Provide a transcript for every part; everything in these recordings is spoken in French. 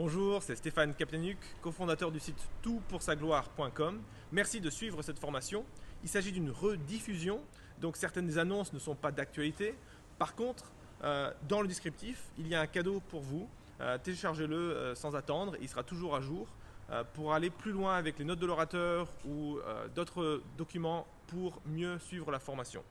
Bonjour, c'est Stéphane Kaplanuk, cofondateur du site toutpoursagloire.com. Merci de suivre cette formation. Il s'agit d'une rediffusion, donc certaines annonces ne sont pas d'actualité. Par contre, dans le descriptif, il y a un cadeau pour vous. Téléchargez-le sans attendre, il sera toujours à jour pour aller plus loin avec les notes de l'orateur ou d'autres documents pour mieux suivre la formation.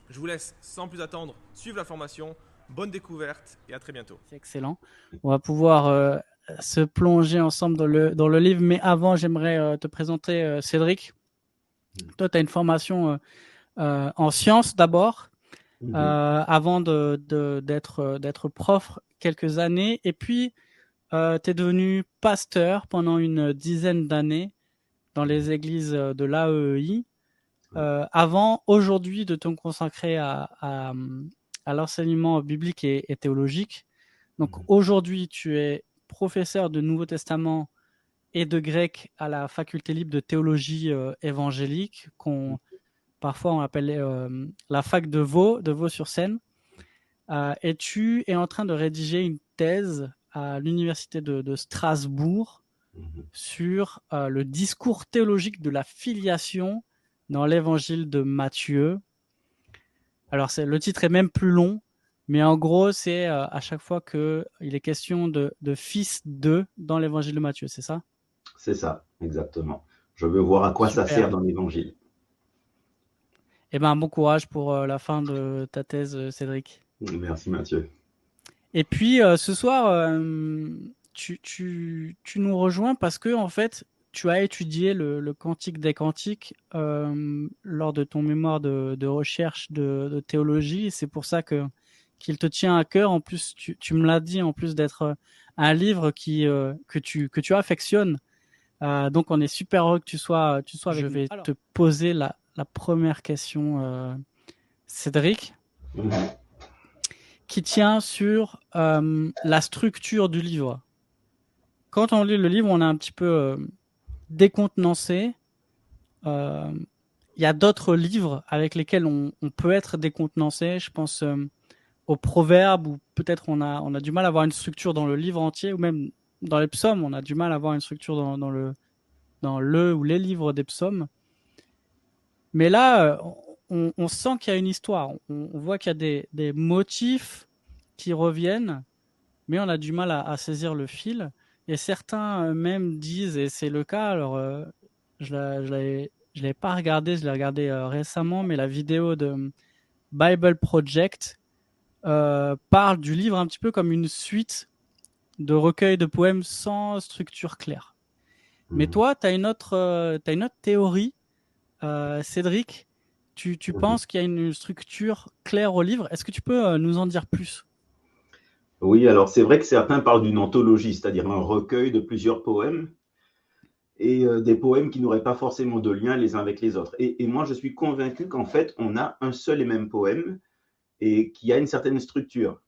Je vous laisse sans plus attendre suivre la formation. Bonne découverte et à très bientôt. C'est excellent. On va pouvoir se plonger ensemble dans le livre, mais avant, j'aimerais te présenter Cédric. Toi, tu as une formation en sciences d'abord, avant d'être prof quelques années, et puis tu es devenu pasteur pendant une dizaine d'années dans les églises de l'AEI, avant aujourd'hui de te consacrer à l'enseignement biblique et théologique. Donc aujourd'hui, tu es professeur de Nouveau Testament et de grec à la faculté libre de théologie évangélique, parfois on appelle la fac de Vaux-sur-Seine. Et tu es en train de rédiger une thèse à l'université de Strasbourg sur le discours théologique de la filiation dans l'évangile de Matthieu. Alors le titre est même plus long, mais en gros, c'est à chaque fois qu'il est question de fils de dans l'évangile de Matthieu, c'est ça? C'est ça, exactement. Je veux voir à quoi ça Super. sert dans l'évangile. Eh ben, bon courage pour la fin de ta thèse, Cédric. Merci Mathieu. Et puis, ce soir, tu nous rejoins parce que, en fait, tu as étudié le Cantique des Cantiques lors de ton mémoire de recherche de théologie. C'est pour ça qu'il te tient à cœur. En plus, tu me l'as dit, en plus d'être un livre que tu affectionnes. Donc, on est super heureux que tu sois avec nous. Je vais te poser la première question, Cédric, qui tient sur la structure du livre. Quand on lit le livre, on est un petit peu décontenancé. Il y a d'autres livres avec lesquels on peut être décontenancé. Je pense aux Proverbes, où peut-être on a du mal à avoir une structure dans le livre entier, ou même dans les psaumes, on a du mal à avoir une structure dans le ou les livres des psaumes. Mais là, on sent qu'il y a une histoire. On voit qu'il y a des motifs qui reviennent, mais on a du mal à saisir le fil. Et certains même disent, et c'est le cas, alors je ne l'ai pas regardé, je l'ai regardé récemment, mais la vidéo de Bible Project parle du livre un petit peu comme une suite de recueils de poèmes sans structure claire. Mais toi, tu as une autre théorie, Cédric. Tu penses qu'il y a une structure claire au livre. Est-ce que tu peux nous en dire plus? Oui, alors c'est vrai que certains parlent d'une anthologie, c'est-à-dire un recueil de plusieurs poèmes, et des poèmes qui n'auraient pas forcément de lien les uns avec les autres. Et moi, je suis convaincu qu'en fait, on a un seul et même poème et qui a une certaine structure.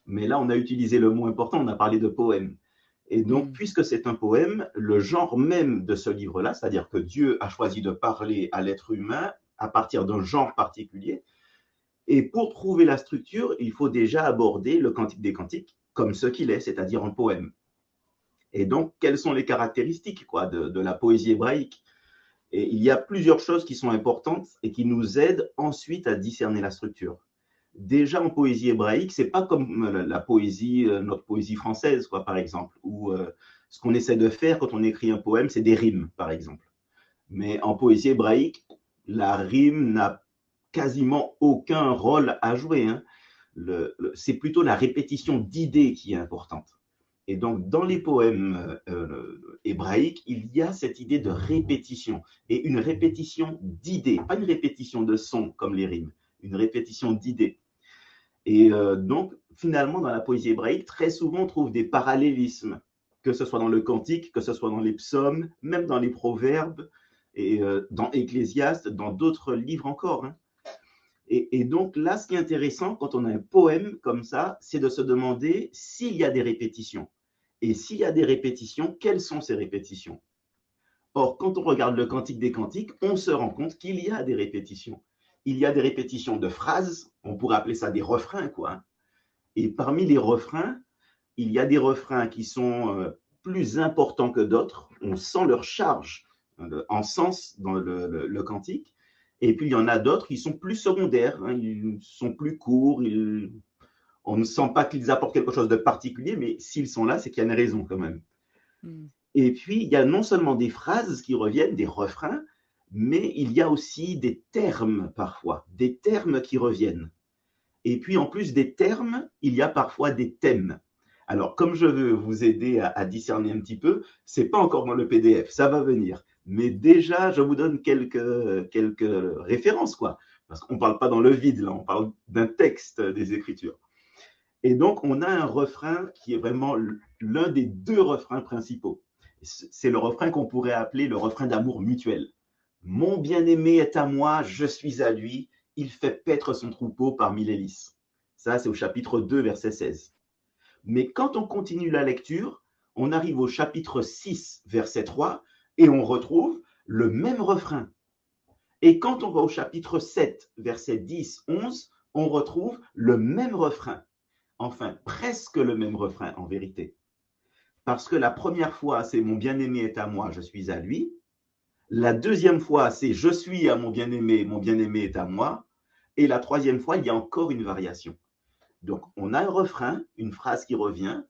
Mais là, on a utilisé le mot important, on a parlé de poème. Et donc, puisque c'est un poème, le genre même de ce livre-là, c'est-à-dire que Dieu a choisi de parler à l'être humain à partir d'un genre particulier. Et pour trouver la structure, il faut déjà aborder le Cantique des Cantiques comme ce qu'il est, c'est-à-dire un poème. Et donc, quelles sont les caractéristiques de la poésie hébraïque? Et il y a plusieurs choses qui sont importantes et qui nous aident ensuite à discerner la structure. Déjà en poésie hébraïque, c'est pas comme la poésie, notre poésie française, par exemple, où ce qu'on essaie de faire quand on écrit un poème, c'est des rimes, par exemple. Mais en poésie hébraïque, la rime n'a quasiment aucun rôle à jouer. Hein. C'est plutôt la répétition d'idées qui est importante. Et donc, dans les poèmes hébraïques, il y a cette idée de répétition, et une répétition d'idées, pas une répétition de sons comme les rimes, une répétition d'idées. Et donc, finalement, dans la poésie hébraïque, très souvent, on trouve des parallélismes, que ce soit dans le Cantique, que ce soit dans les psaumes, même dans les Proverbes, et dans Ecclésiaste, dans d'autres livres encore. Hein. Et donc là, ce qui est intéressant quand on a un poème comme ça, c'est de se demander s'il y a des répétitions. Et s'il y a des répétitions, quelles sont ces répétitions? Or, quand on regarde le Cantique des Cantiques, on se rend compte qu'il y a des répétitions. Il y a des répétitions de phrases, on pourrait appeler ça des refrains, quoi. Et parmi les refrains, il y a des refrains qui sont plus importants que d'autres. On sent leur charge en sens dans le cantique. Et puis, il y en a d'autres qui sont plus secondaires. Ils sont plus courts. On ne sent pas qu'ils apportent quelque chose de particulier, mais s'ils sont là, c'est qu'il y a une raison quand même. Et puis, il y a non seulement des phrases qui reviennent, des refrains, mais il y a aussi des termes parfois, des termes qui reviennent. Et puis, en plus des termes, il y a parfois des thèmes. Alors, comme je veux vous aider à discerner un petit peu, ce n'est pas encore dans le PDF, ça va venir. Mais déjà, je vous donne quelques références, quoi. Parce qu'on ne parle pas dans le vide, là, on parle d'un texte des Écritures. Et donc, on a un refrain qui est vraiment l'un des deux refrains principaux. C'est le refrain qu'on pourrait appeler le refrain d'amour mutuel. Mon bien-aimé est à moi, je suis à lui, il fait paître son troupeau parmi les lys. Ça, c'est au chapitre 2, verset 16. Mais quand on continue la lecture, on arrive au chapitre 6, verset 3, et on retrouve le même refrain. Et quand on va au chapitre 7, verset 10, 11, on retrouve le même refrain. Enfin, presque le même refrain en vérité. Parce que la première fois, c'est mon bien-aimé est à moi, je suis à lui. La deuxième fois, c'est je suis à mon bien-aimé est à moi. Et la troisième fois, il y a encore une variation. Donc, on a un refrain, une phrase qui revient,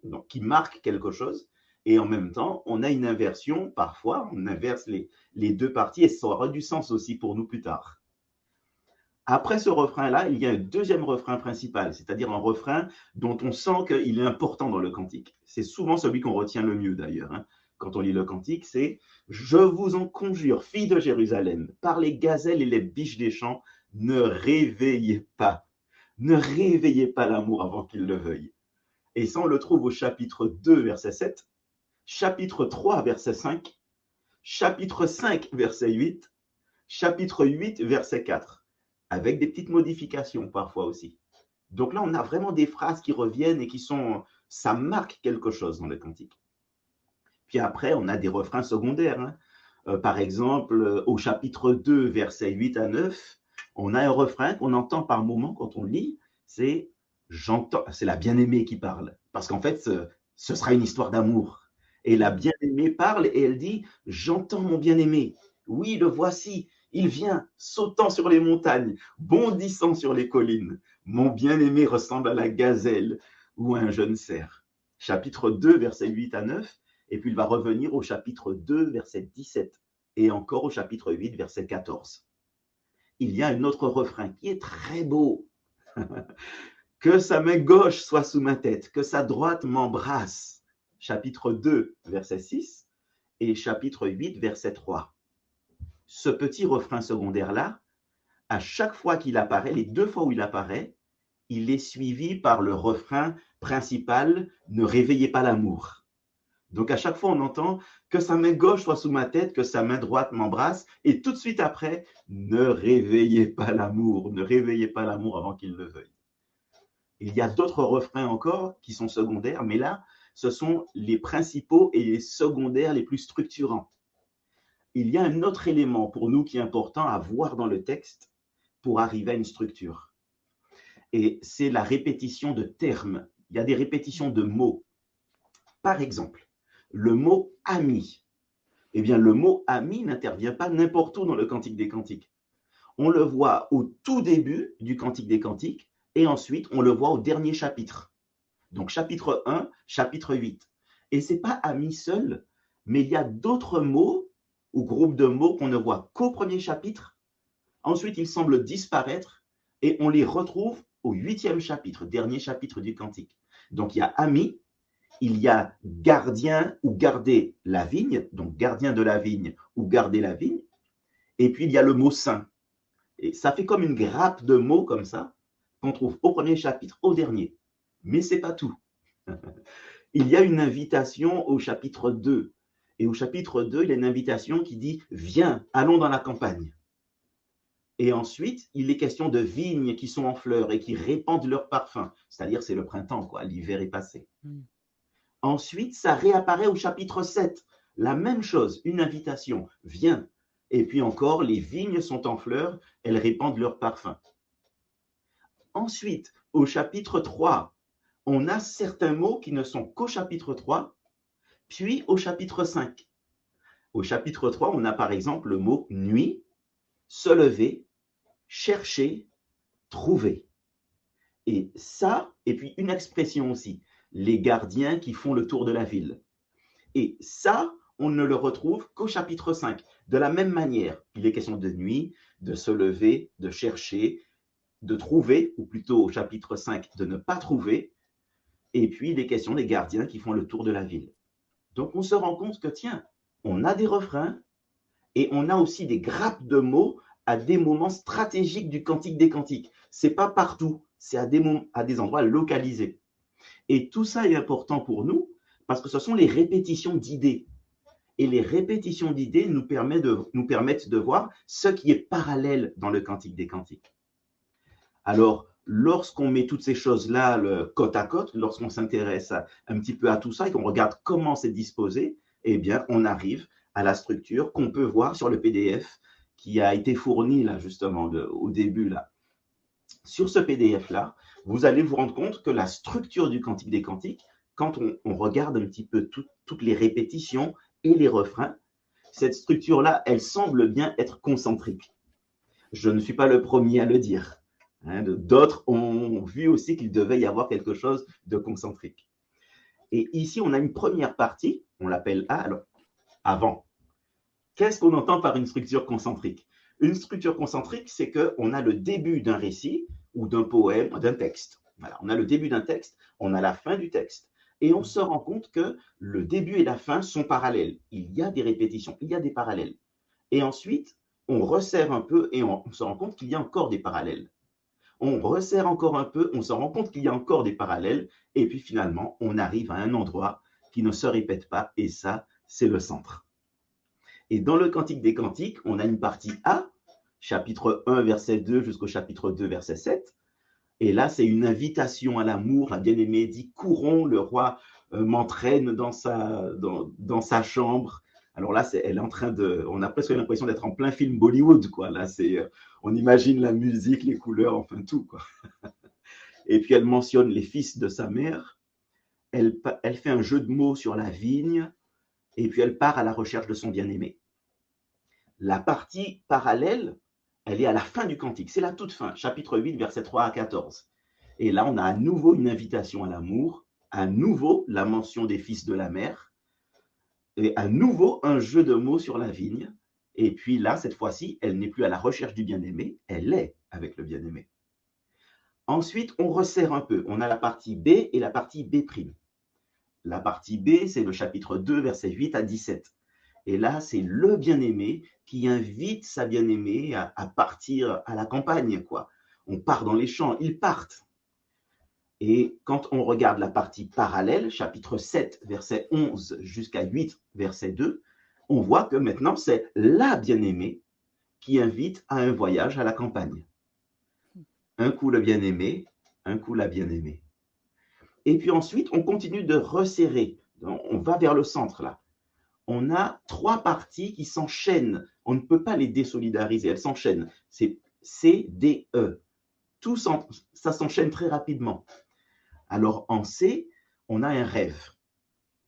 donc qui marque quelque chose. Et en même temps, on a une inversion. Parfois, on inverse les deux parties et ça aura du sens aussi pour nous plus tard. Après ce refrain-là, il y a un deuxième refrain principal, c'est-à-dire un refrain dont on sent qu'il est important dans le cantique. C'est souvent celui qu'on retient le mieux d'ailleurs. Quand on lit le cantique, c'est « Je vous en conjure, filles de Jérusalem, par les gazelles et les biches des champs, ne réveillez pas. Ne réveillez pas l'amour avant qu'il le veuille. » Et ça, on le trouve au chapitre 2, verset 7, chapitre 3, verset 5, chapitre 5, verset 8, chapitre 8, verset 4. Avec des petites modifications parfois aussi. Donc là, on a vraiment des phrases qui reviennent et ça marque quelque chose dans le cantique. Puis après, on a des refrains secondaires. Par exemple, au chapitre 2, versets 8 à 9, on a un refrain qu'on entend par moment quand on lit, c'est la bien-aimée qui parle. Parce qu'en fait, ce sera une histoire d'amour. Et la bien-aimée parle et elle dit « J'entends mon bien-aimé. Oui, le voici. Il vient sautant sur les montagnes, bondissant sur les collines. Mon bien-aimé ressemble à la gazelle ou à un jeune cerf. » Chapitre 2, versets 8 à 9. Et puis il va revenir au chapitre 2, verset 17. Et encore au chapitre 8, verset 14. Il y a un autre refrain qui est très beau. Que sa main gauche soit sous ma tête, que sa droite m'embrasse. Chapitre 2, verset 6. Et chapitre 8, verset 3. Ce petit refrain secondaire-là, à chaque fois qu'il apparaît, les deux fois où il apparaît, il est suivi par le refrain principal « Ne réveillez pas l'amour ». Donc à chaque fois, on entend « Que sa main gauche soit sous ma tête, que sa main droite m'embrasse » et tout de suite après « Ne réveillez pas l'amour, ne réveillez pas l'amour avant qu'il le veuille ». Il y a d'autres refrains encore qui sont secondaires, mais là, ce sont les principaux et les secondaires les plus structurants. Il y a un autre élément pour nous qui est important à voir dans le texte pour arriver à une structure. Et c'est la répétition de termes. Il y a des répétitions de mots. Par exemple, le mot « ami ». Eh bien, le mot « ami » n'intervient pas n'importe où dans le Cantique des Cantiques. On le voit au tout début du Cantique des Cantiques et ensuite, on le voit au dernier chapitre. Donc, chapitre 1, chapitre 8. Et ce n'est pas « ami » seul, mais il y a d'autres mots ou groupes de mots qu'on ne voit qu'au premier chapitre. Ensuite, ils semblent disparaître et on les retrouve au 8e chapitre, dernier chapitre du Cantique. Donc, il y a ami, il y a gardien ou garder la vigne, donc gardien de la vigne ou garder la vigne, et puis il y a le mot saint. Et ça fait comme une grappe de mots comme ça qu'on trouve au premier chapitre, au dernier. Mais ce n'est pas tout. Il y a une invitation au chapitre 2. Et au chapitre 2, il y a une invitation qui dit « Viens, allons dans la campagne ». Et ensuite, il est question de vignes qui sont en fleurs et qui répandent leur parfum. C'est-à-dire, c'est le printemps, quoi. L'hiver est passé. Ensuite, ça réapparaît au chapitre 7. La même chose, une invitation, viens. Et puis encore, les vignes sont en fleurs, elles répandent leur parfum. Ensuite, au chapitre 3, on a certains mots qui ne sont qu'au chapitre 3 puis au chapitre 5. Au chapitre 3, on a par exemple le mot nuit, se lever, chercher, trouver. Et ça, et puis une expression aussi, les gardiens qui font le tour de la ville. Et ça, on ne le retrouve qu'au chapitre 5. De la même manière, il est question de nuit, de se lever, de chercher, de trouver, ou plutôt au chapitre 5, de ne pas trouver. Et puis, il est question des gardiens qui font le tour de la ville. Donc, on se rend compte que, tiens, on a des refrains et on a aussi des grappes de mots à des moments stratégiques du Cantique des Cantiques. Ce n'est pas partout, c'est à des endroits localisés. Et tout ça est important pour nous parce que ce sont les répétitions d'idées. Et les répétitions d'idées nous permettent de voir ce qui est parallèle dans le Cantique des Cantiques. Alors, lorsqu'on met toutes ces choses-là côte à côte, lorsqu'on s'intéresse un petit peu à tout ça et qu'on regarde comment c'est disposé, eh bien, on arrive à la structure qu'on peut voir sur le PDF qui a été fourni là justement au début là. Sur ce PDF-là, vous allez vous rendre compte que la structure du Cantique des Cantiques, quand on regarde un petit peu toutes les répétitions et les refrains, cette structure-là, elle semble bien être concentrique. Je ne suis pas le premier à le dire. D'autres ont vu aussi qu'il devait y avoir quelque chose de concentrique. Et ici, on a une première partie, on l'appelle A. Alors, avant, qu'est-ce qu'on entend par une structure concentrique? Une structure concentrique, c'est qu'on a le début d'un récit ou d'un poème, d'un texte. Voilà, on a le début d'un texte, on a la fin du texte. Et on se rend compte que le début et la fin sont parallèles. Il y a des répétitions, il y a des parallèles. Et ensuite, on resserre un peu et on se rend compte qu'il y a encore des parallèles. On resserre encore un peu, on se rend compte qu'il y a encore des parallèles. Et puis finalement, on arrive à un endroit qui ne se répète pas. Et ça, c'est le centre. Et dans le Cantique des Cantiques, on a une partie A, chapitre 1, verset 2 jusqu'au chapitre 2, verset 7. Et là, c'est une invitation à l'amour. La bien-aimée dit « Courons, le roi m'entraîne dans sa chambre ». Alors là, elle est en train on a presque l'impression d'être en plein film Bollywood, quoi. Là, on imagine la musique, les couleurs, enfin tout, quoi. Et puis, elle mentionne les fils de sa mère. Elle fait un jeu de mots sur la vigne. Et puis, elle part à la recherche de son bien-aimé. La partie parallèle, elle est à la fin du cantique. C'est la toute fin, chapitre 8, versets 3 à 14. Et là, on a à nouveau une invitation à l'amour, à nouveau la mention des fils de la mère, et à nouveau un jeu de mots sur la vigne. Et puis là, cette fois-ci, elle n'est plus à la recherche du bien-aimé, elle est avec le bien-aimé. Ensuite, on resserre un peu. On a la partie B et la partie B'. La partie B, c'est le chapitre 2, versets 8 à 17. Et là, c'est le bien-aimé qui invite sa bien-aimée à partir à la campagne, quoi. On part dans les champs, ils partent. Et quand on regarde la partie parallèle, chapitre 7, verset 11 jusqu'à 8, verset 2, on voit que maintenant, c'est la bien-aimée qui invite à un voyage à la campagne. Un coup le bien-aimé, un coup la bien-aimée. Et puis ensuite, on continue de resserrer. On va vers le centre, là. On a trois parties qui s'enchaînent. On ne peut pas les désolidariser, elles s'enchaînent. C'est C, D, E. Tout ça s'enchaîne très rapidement. Alors en C, on a un rêve.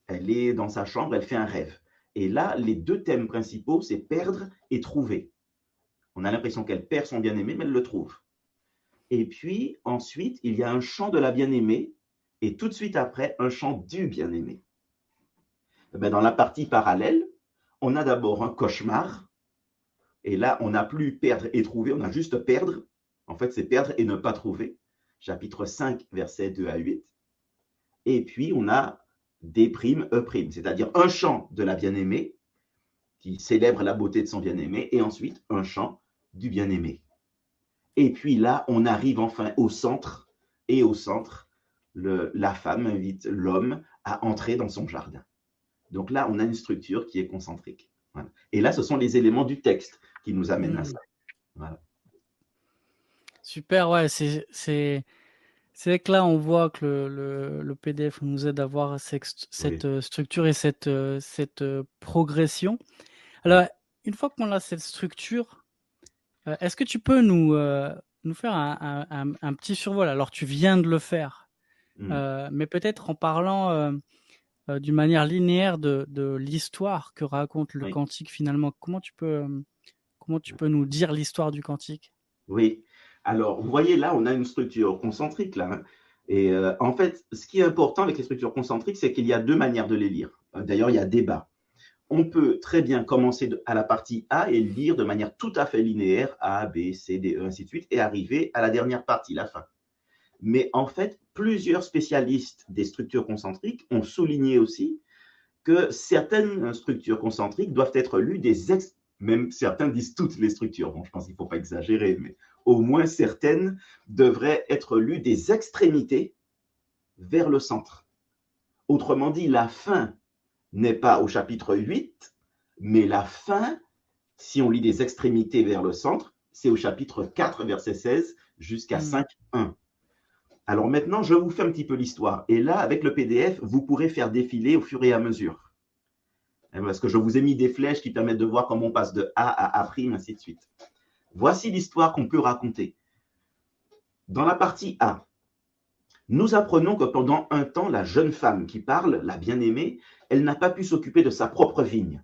Elle est dans sa chambre, elle fait un rêve. Et là, les deux thèmes principaux, c'est perdre et trouver. On a l'impression qu'elle perd son bien-aimé, mais elle le trouve. Et puis ensuite, il y a un chant de la bien-aimée et tout de suite après, un chant du bien-aimé. Dans la partie parallèle, on a d'abord un cauchemar. Et là, on n'a plus perdre et trouver, on a juste perdre. En fait, c'est perdre et ne pas trouver. Chapitre 5, versets 2 à 8. Et puis, on a D', E', c'est-à-dire un chant de la bien-aimée qui célèbre la beauté de son bien-aimé et ensuite un chant du bien-aimé. Et puis là, on arrive enfin au centre. Et au centre, la femme invite l'homme à entrer dans son jardin. Donc là, on a une structure qui est concentrique. Voilà. Et là, ce sont les éléments du texte qui nous amènent à ça. Voilà. Super, ouais, c'est vrai que là, on voit que le PDF nous aide à voir cette structure et cette progression. Alors, une fois qu'on a cette structure, est-ce que tu peux nous faire un petit survol? Alors, tu viens de le faire, mais peut-être en parlant d'une manière linéaire de l'histoire que raconte le Oui. Cantique finalement. Comment tu peux nous dire l'histoire du Cantique? Oui. Alors, vous voyez, là, on a une structure concentrique, là, hein. Et en fait, ce qui est important avec les structures concentriques, c'est qu'il y a deux manières de les lire. D'ailleurs, il y a débat. On peut très bien commencer à la partie A et lire de manière tout à fait linéaire, A, B, C, D, E, ainsi de suite, et arriver à la dernière partie, la fin. Mais en fait, plusieurs spécialistes des structures concentriques ont souligné aussi que certaines structures concentriques doivent être lues même certains disent toutes les structures. Bon, je pense qu'il ne faut pas exagérer, mais au moins certaines devraient être lues des extrémités vers le centre. Autrement dit, la fin n'est pas au chapitre 8, mais la fin, si on lit des extrémités vers le centre, c'est au chapitre 4, verset 16, jusqu'à 5, 1. Alors maintenant, je vous fais un petit peu l'histoire. Et là, avec le PDF, vous pourrez faire défiler au fur et à mesure. Parce que je vous ai mis des flèches qui permettent de voir comment on passe de A à A', ainsi de suite. Voici l'histoire qu'on peut raconter. Dans la partie A, nous apprenons que pendant un temps, la jeune femme qui parle, la bien-aimée, elle n'a pas pu s'occuper de sa propre vigne.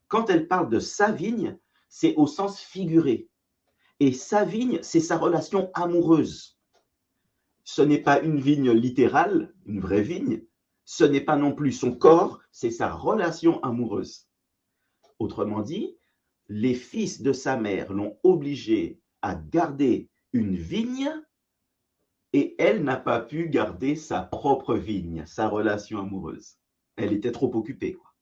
Quand elle parle de sa vigne, c'est au sens figuré. Et sa vigne, c'est sa relation amoureuse. Ce n'est pas une vigne littérale, une vraie vigne. Ce n'est pas non plus son corps, c'est sa relation amoureuse. Autrement dit, les fils de sa mère l'ont obligée à garder une vigne et elle n'a pas pu garder sa propre vigne, sa relation amoureuse. Elle était trop occupée, quoi.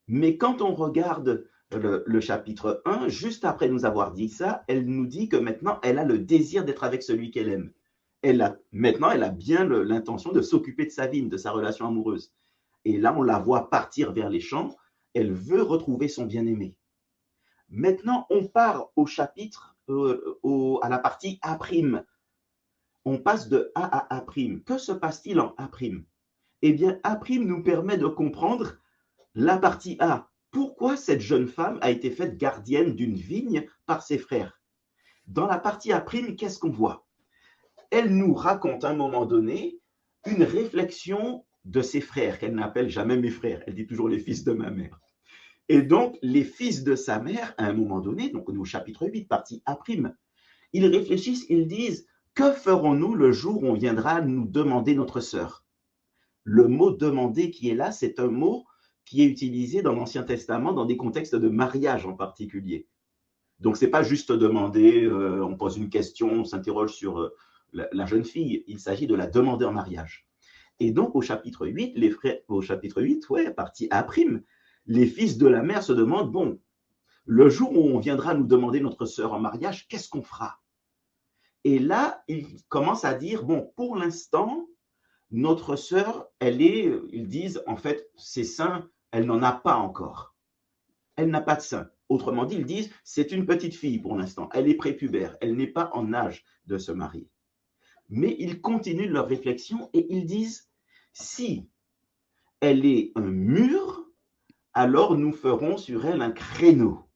Mais quand on regarde le chapitre 1, juste après nous avoir dit ça, elle nous dit que maintenant, elle a le désir d'être avec celui qu'elle aime. Maintenant, elle a bien l'intention de s'occuper de sa vigne, de sa relation amoureuse. Et là, on la voit partir vers les champs. Elle veut retrouver son bien-aimé. Maintenant, on part au chapitre, à la partie A'. On passe de A à A'. Que se passe-t-il en A'? Eh bien, A' nous permet de comprendre la partie A. Pourquoi cette jeune femme a été faite gardienne d'une vigne par ses frères? Dans la partie A', qu'est-ce qu'on voit? Elle nous raconte à un moment donné une réflexion de ses frères, qu'elle n'appelle jamais mes frères, elle dit toujours les fils de ma mère. Et donc, les fils de sa mère, à un moment donné, donc au chapitre 8, partie A', ils réfléchissent, ils disent, que ferons-nous le jour où on viendra nous demander notre sœur? Le mot demander qui est là, c'est un mot qui est utilisé dans l'Ancien Testament dans des contextes de mariage en particulier. Donc, ce n'est pas juste demander, on pose une question, on s'interroge sur la jeune fille, il s'agit de la demander en mariage. Et donc, au chapitre 8, partie A', les fils de la mère se demandent, bon, le jour où on viendra nous demander notre sœur en mariage, qu'est-ce qu'on fera? Et là, ils commencent à dire, bon, pour l'instant, notre sœur, ils disent, en fait, ses seins, elle n'en a pas encore. Elle n'a pas de seins. Autrement dit, ils disent, c'est une petite fille pour l'instant, elle est prépubère, elle n'est pas en âge de se marier. Mais ils continuent leur réflexion et ils disent, si elle est un mur, alors nous ferons sur elle un créneau.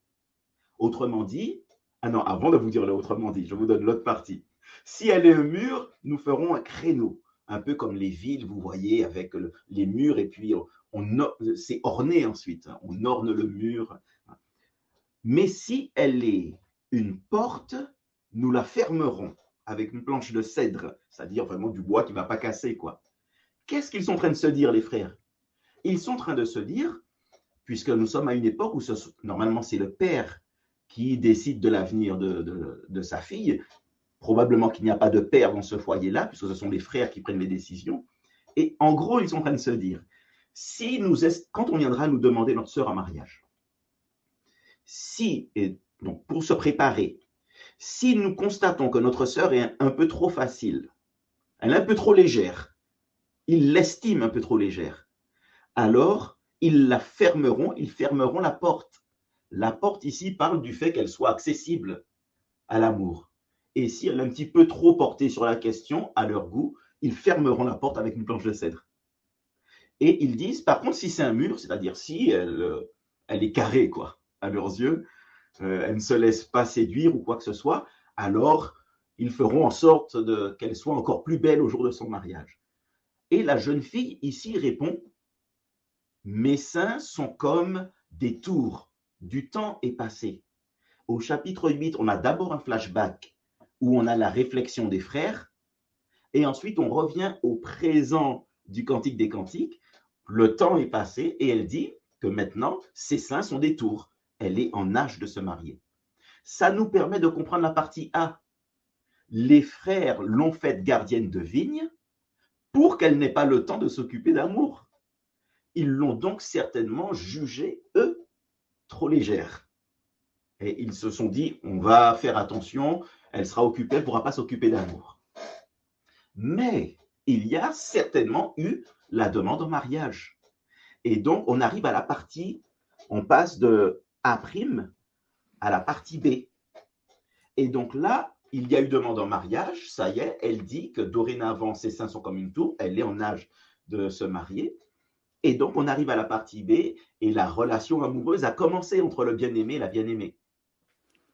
Autrement dit, non, avant de vous dire autrement dit, je vous donne l'autre partie. Si elle est un mur, nous ferons un créneau. Un peu comme les villes, vous voyez, avec les murs, et puis c'est orné ensuite. On orne le mur. Mais si elle est une porte, nous la fermerons avec une planche de cèdre, c'est-à-dire vraiment du bois qui ne va pas casser, quoi. Qu'est-ce qu'ils sont en train de se dire, les frères? Ils sont en train de se dire, puisque nous sommes à une époque où normalement c'est le père qui décide de l'avenir de sa fille, probablement qu'il n'y a pas de père dans ce foyer-là, puisque ce sont les frères qui prennent les décisions. Et en gros, ils sont en train de se dire, quand on viendra nous demander notre sœur en mariage, donc pour se préparer, si nous constatons que notre sœur est un peu trop facile, elle est un peu trop légère, ils l'estiment un peu trop légère, alors ils fermeront la porte. La porte ici parle du fait qu'elle soit accessible à l'amour. Et si elle est un petit peu trop portée sur la question, à leur goût, ils fermeront la porte avec une planche de cèdre. Et ils disent, par contre, si c'est un mur, c'est-à-dire si elle est carrée, quoi, à leurs yeux, elle ne se laisse pas séduire ou quoi que ce soit, alors ils feront en sorte qu'elle soit encore plus belle au jour de son mariage. Et la jeune fille ici répond, mes seins sont comme des tours, du temps est passé. Au chapitre 8, on a d'abord un flashback où on a la réflexion des frères, et ensuite on revient au présent du Cantique des Cantiques. Le temps est passé et elle dit que maintenant, ses seins sont des tours. Elle est en âge de se marier. Ça nous permet de comprendre la partie A. Les frères l'ont faite gardienne de vigne pour qu'elle n'ait pas le temps de s'occuper d'amour. Ils l'ont donc certainement jugée, eux, trop légère. Et ils se sont dit, on va faire attention, elle sera occupée, elle ne pourra pas s'occuper d'amour. Mais il y a certainement eu la demande en mariage. Et donc, on arrive à la partie, on passe de A' à la partie B. Et donc là, il y a eu demande en mariage, ça y est, elle dit que dorénavant, ses seins sont comme une tour, elle est en âge de se marier. Et donc, on arrive à la partie B et la relation amoureuse a commencé entre le bien-aimé et la bien-aimée.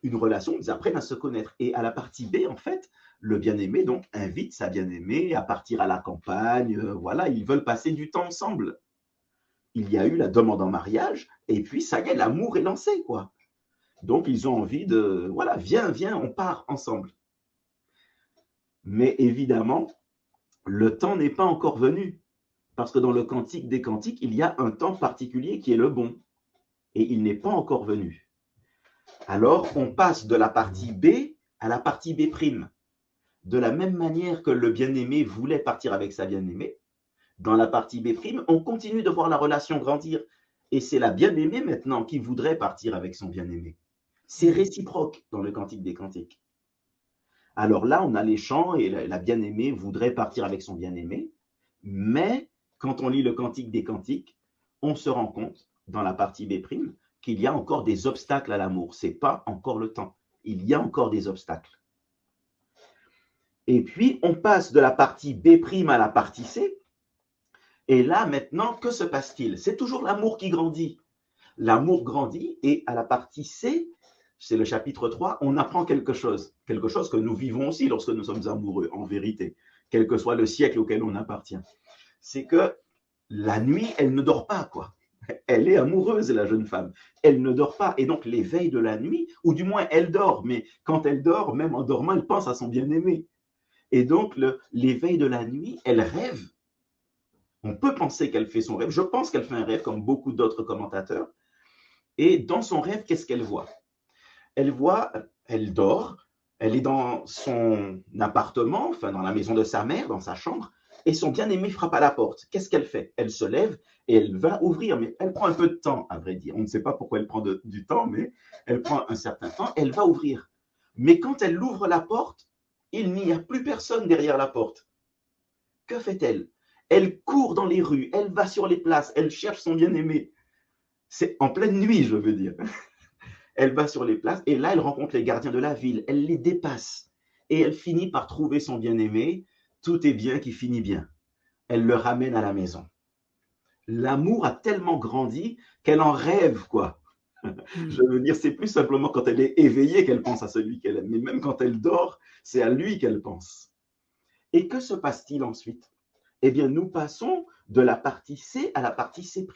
Une relation, ils apprennent à se connaître. Et à la partie B, en fait, le bien-aimé donc invite sa bien-aimée à partir à la campagne. Voilà, ils veulent passer du temps ensemble. Il y a eu la demande en mariage et puis ça y est, l'amour est lancé, quoi. Donc, ils ont envie de, voilà, viens, on part ensemble. Mais évidemment, le temps n'est pas encore venu. Parce que dans le Cantique des Cantiques, il y a un temps particulier qui est le bon. Et il n'est pas encore venu. Alors, on passe de la partie B à la partie B'. De la même manière que le bien-aimé voulait partir avec sa bien-aimée, dans la partie B', on continue de voir la relation grandir. Et c'est la bien-aimée maintenant qui voudrait partir avec son bien-aimé. C'est réciproque dans le Cantique des Cantiques. Alors là, on a les chants et la bien-aimée voudrait partir avec son bien-aimé, mais quand on lit le Cantique des Cantiques, on se rend compte, dans la partie B', qu'il y a encore des obstacles à l'amour. Ce n'est pas encore le temps. Il y a encore des obstacles. Et puis, on passe de la partie B' à la partie C. Et là, maintenant, que se passe-t-il? C'est toujours l'amour qui grandit. L'amour grandit et à la partie C, c'est le chapitre 3, on apprend quelque chose que nous vivons aussi lorsque nous sommes amoureux, en vérité, quel que soit le siècle auquel on appartient. C'est que la nuit, elle ne dort pas, quoi. Elle est amoureuse, la jeune femme. Elle ne dort pas. Et donc, l'éveil de la nuit, ou du moins, elle dort. Mais quand elle dort, même en dormant, elle pense à son bien-aimé. Et donc, l'éveil de la nuit, elle rêve. On peut penser qu'elle fait son rêve. Je pense qu'elle fait un rêve, comme beaucoup d'autres commentateurs. Et dans son rêve, qu'est-ce qu'elle voit? Elle dort, elle est dans son appartement, enfin dans la maison de sa mère, dans sa chambre, et son bien-aimé frappe à la porte. Qu'est-ce qu'elle fait? Elle se lève et elle va ouvrir, mais elle prend un peu de temps, à vrai dire. On ne sait pas pourquoi elle prend du temps, mais elle prend un certain temps, elle va ouvrir. Mais quand elle ouvre la porte, il n'y a plus personne derrière la porte. Que fait-elle? Elle court dans les rues, elle va sur les places, elle cherche son bien-aimé. C'est en pleine nuit, je veux dire. Elle va sur les places et là, elle rencontre les gardiens de la ville. Elle les dépasse et elle finit par trouver son bien-aimé. Tout est bien qui finit bien. Elle le ramène à la maison. L'amour a tellement grandi qu'elle en rêve, quoi. Je veux dire, c'est plus simplement quand elle est éveillée qu'elle pense à celui qu'elle aime. Mais même quand elle dort, c'est à lui qu'elle pense. Et que se passe-t-il ensuite? Eh bien, nous passons de la partie C à la partie C'.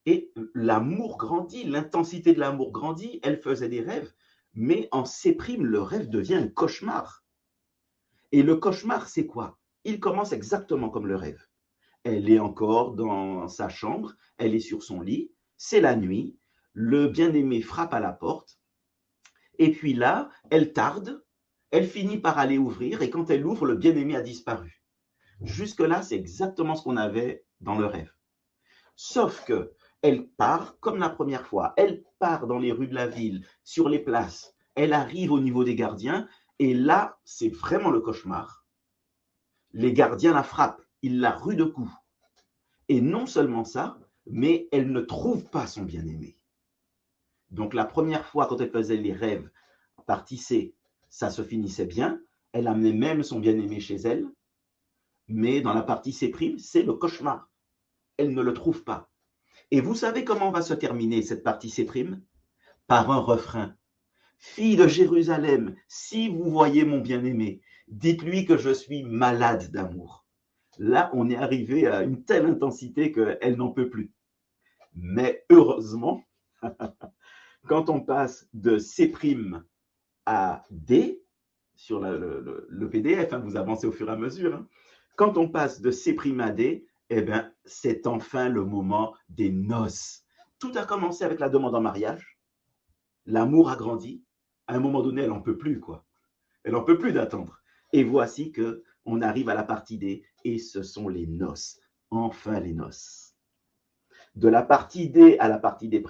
Et l'amour grandit, l'intensité de l'amour grandit. Elle faisait des rêves, mais en C', le rêve devient un cauchemar. Et le cauchemar, c'est quoi? Il commence exactement comme le rêve. Elle est encore dans sa chambre, elle est sur son lit, c'est la nuit, le bien-aimé frappe à la porte, et puis là, elle tarde, elle finit par aller ouvrir, et quand elle ouvre, le bien-aimé a disparu. Jusque-là, c'est exactement ce qu'on avait dans le rêve. Sauf que elle part comme la première fois. Elle part dans les rues de la ville, sur les places. Elle arrive au niveau des gardiens. Et là, c'est vraiment le cauchemar. Les gardiens la frappent. Ils la ruent de coups. Et non seulement ça, mais elle ne trouve pas son bien-aimé. Donc la première fois, quand elle faisait les rêves, partie C, ça se finissait bien. Elle amenait même son bien-aimé chez elle. Mais dans la partie C', c'est le cauchemar. Elle ne le trouve pas. Et vous savez comment va se terminer cette partie C'? Par un refrain. Fille de Jérusalem, si vous voyez mon bien-aimé, dites-lui que je suis malade d'amour. Là, on est arrivé à une telle intensité qu'elle n'en peut plus. Mais heureusement, quand on passe de C' à D, sur le PDF, hein, vous avancez au fur et à mesure, hein. Quand on passe de C' à D, eh bien, c'est enfin le moment des noces. Tout a commencé avec la demande en mariage. L'amour a grandi. À un moment donné, elle n'en peut plus, quoi. Elle n'en peut plus d'attendre. Et voici qu'on arrive à la partie D, et ce sont les noces. Enfin, les noces. De la partie D à la partie D',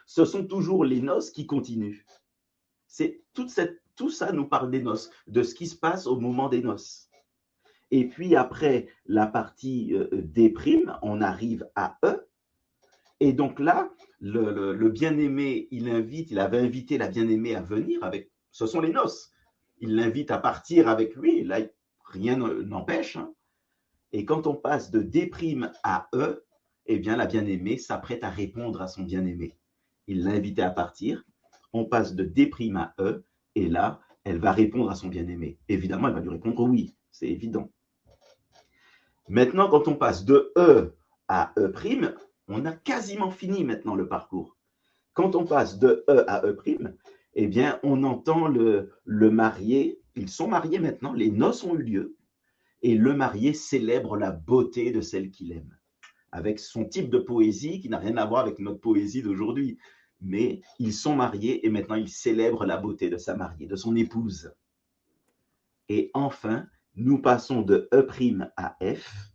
ce sont toujours les noces qui continuent. Tout ça nous parle des noces, de ce qui se passe au moment des noces. Et puis après la partie D', on arrive à E. Et donc là, le bien-aimé, il avait invité la bien-aimée à venir avec. Ce sont les noces. Il l'invite à partir avec lui. Là, rien n'empêche, hein. Et quand on passe de D' à E, eh bien, la bien-aimée s'apprête à répondre à son bien-aimé. Il l'a invité à partir. On passe de D' à E, et là, elle va répondre à son bien-aimé. Évidemment, elle va lui répondre oui, c'est évident. Maintenant, quand on passe de E à E', on a quasiment fini maintenant le parcours. Quand on passe de E à E', eh bien, on entend le marié. Ils sont mariés maintenant, les noces ont eu lieu, et le marié célèbre la beauté de celle qu'il aime, avec son type de poésie qui n'a rien à voir avec notre poésie d'aujourd'hui. Mais ils sont mariés et maintenant ils célèbrent la beauté de sa mariée, de son épouse. Et enfin, nous passons de E' à F.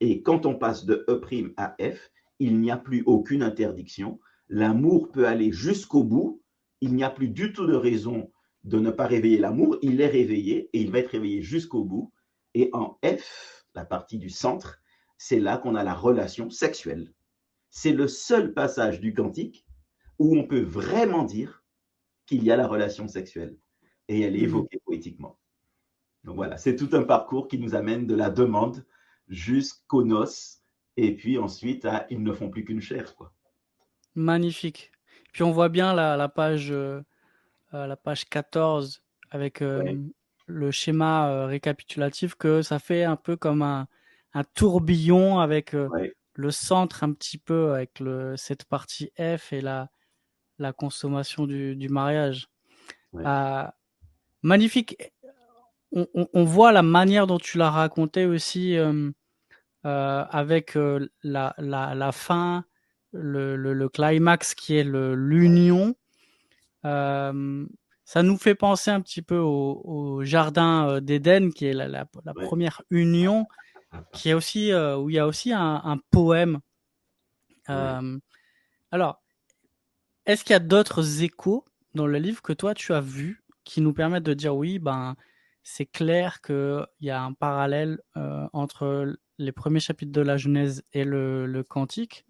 Et quand on passe de E' à F, il n'y a plus aucune interdiction. L'amour peut aller jusqu'au bout. Il n'y a plus du tout de raison de ne pas réveiller l'amour. Il est réveillé et il va être réveillé jusqu'au bout. Et en F, la partie du centre, c'est là qu'on a la relation sexuelle. C'est le seul passage du cantique où on peut vraiment dire qu'il y a la relation sexuelle. Et elle est évoquée poétiquement. Donc voilà, c'est tout un parcours qui nous amène de la demande jusqu'aux noces, et puis ensuite à ils ne font plus qu'une chair, quoi. Magnifique. Puis on voit bien la page 14 avec Ouais. le schéma récapitulatif, que ça fait un peu comme un tourbillon avec Ouais. le centre un petit peu avec cette partie F et la consommation du mariage. Ouais. Magnifique. On voit la manière dont tu l'as raconté aussi avec la fin, le climax qui est l'union. Ça nous fait penser un petit peu au jardin d'Éden, qui est la Ouais. première union, qui est aussi où il y a aussi un poème. Ouais. Alors, est-ce qu'il y a d'autres échos dans le livre que toi tu as vus qui nous permettent de dire oui, ben c'est clair qu'il y a un parallèle entre les premiers chapitres de la Genèse et le Cantique.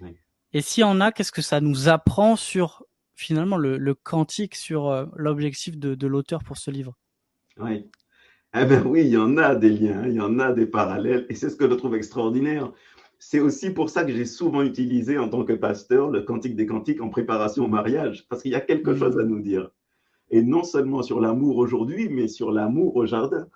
Ouais. Et s'il y en a, qu'est-ce que ça nous apprend sur finalement le Cantique, sur l'objectif de l'auteur pour ce livre? Ouais. Eh ben oui, il y en a des liens, il y en a des parallèles, et c'est ce que je trouve extraordinaire. C'est aussi pour ça que j'ai souvent utilisé en tant que pasteur le Cantique des Cantiques en préparation au mariage, parce qu'il y a quelque chose à nous dire. Et non seulement sur l'amour aujourd'hui, mais sur l'amour au jardin.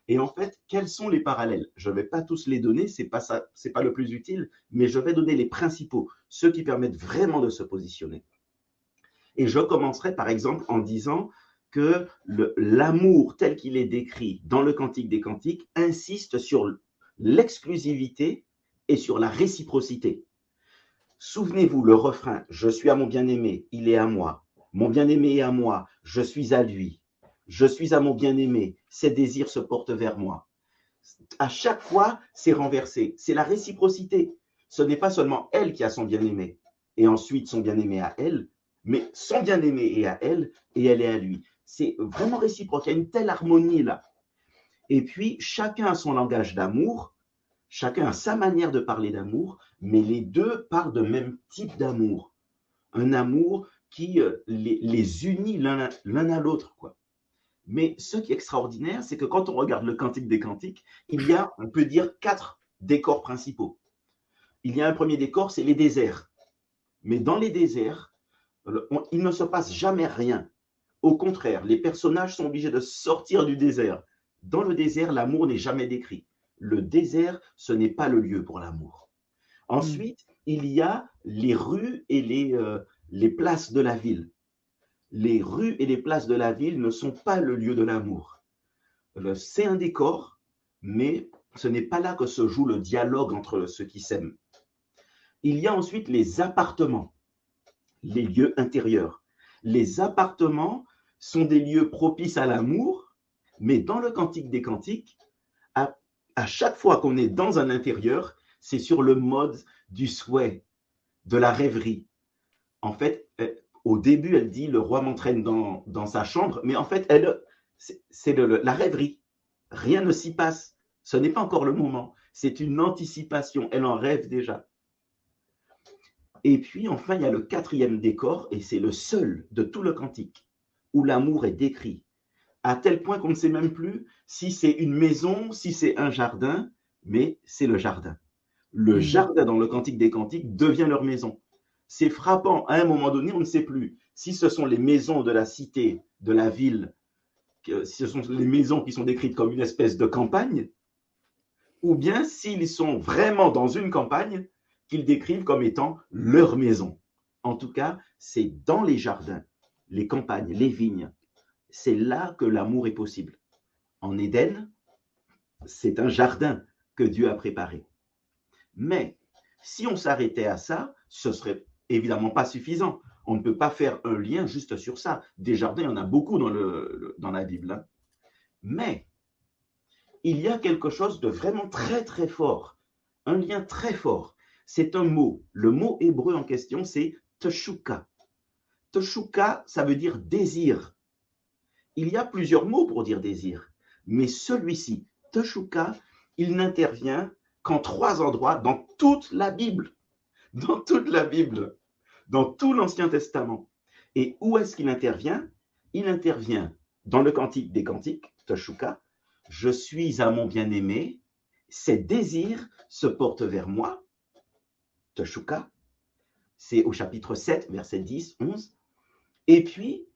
Et en fait, quels sont les parallèles? Je ne vais pas tous les donner, c'est pas ça, c'est pas le plus utile, mais je vais donner les principaux, ceux qui permettent vraiment de se positionner. Et je commencerai par exemple en disant que l'amour tel qu'il est décrit dans le Cantique des Cantiques insiste sur l'exclusivité et sur la réciprocité. Souvenez-vous, le refrain « Je suis à mon bien-aimé, il est à moi. Mon bien-aimé est à moi, je suis à lui. Je suis à mon bien-aimé, ses désirs se portent vers moi. » À chaque fois, c'est renversé. C'est la réciprocité. Ce n'est pas seulement elle qui a son bien-aimé et ensuite son bien-aimé à elle, mais son bien-aimé est à elle et elle est à lui. C'est vraiment réciproque. Il y a une telle harmonie là. Et puis, chacun a son langage d'amour, chacun a sa manière de parler d'amour, mais les deux parlent de même type d'amour. Un amour qui les unit l'un à l'autre, quoi. Mais ce qui est extraordinaire, c'est que quand on regarde le Cantique des Cantiques, il y a, on peut dire, 4 décors principaux. Il y a un premier décor, c'est les déserts. Mais dans les déserts, il ne se passe jamais rien. Au contraire, les personnages sont obligés de sortir du désert. Dans le désert, l'amour n'est jamais décrit. le désert, ce n'est pas le lieu pour l'amour. Ensuite, il y a les rues et les places de la ville. Les rues et les places de la ville ne sont pas le lieu de l'amour. C'est un décor, mais ce n'est pas là que se joue le dialogue entre ceux qui s'aiment. Il y a ensuite les appartements, les lieux intérieurs. Les appartements sont des lieux propices à l'amour, mais dans le Cantique des Cantiques, à chaque fois qu'on est dans un intérieur, c'est sur le mode du souhait, de la rêverie. En fait, au début, elle dit « le roi m'entraîne dans sa chambre », mais en fait, c'est la rêverie. Rien ne s'y passe. Ce n'est pas encore le moment. C'est une anticipation. Elle en rêve déjà. Et puis, enfin, il y a le quatrième décor, et c'est le seul de tout le cantique, où l'amour est décrit, à tel point qu'on ne sait même plus si c'est une maison, si c'est un jardin, mais c'est le jardin. Le jardin dans le Cantique des Cantiques devient leur maison. C'est frappant, à un moment donné, on ne sait plus si ce sont les maisons de la cité, de la ville, si ce sont les maisons qui sont décrites comme une espèce de campagne, ou bien s'ils sont vraiment dans une campagne qu'ils décrivent comme étant leur maison. En tout cas, c'est dans les jardins, les campagnes, les vignes. C'est là que l'amour est possible. En Éden, c'est un jardin que Dieu a préparé. Mais si on s'arrêtait à ça, ce serait évidemment pas suffisant. On ne peut pas faire un lien juste sur ça. Des jardins, il y en a beaucoup dans la Bible. Hein. Mais il y a quelque chose de vraiment très très fort, un lien très fort. C'est un mot. Le mot hébreu en question, c'est teshuka. Teshuka, ça veut dire désir. Il y a plusieurs mots pour dire désir, mais celui-ci, teshuka, il n'intervient qu'en 3 endroits dans toute la Bible. Dans toute la Bible, dans tout l'Ancien Testament. Et où est-ce qu'il intervient? Il intervient dans le Cantique des Cantiques, teshuka. Je suis à mon bien-aimé, ses désirs se portent vers moi, teshuka. C'est au chapitre 7, versets 10, 11. Et puis,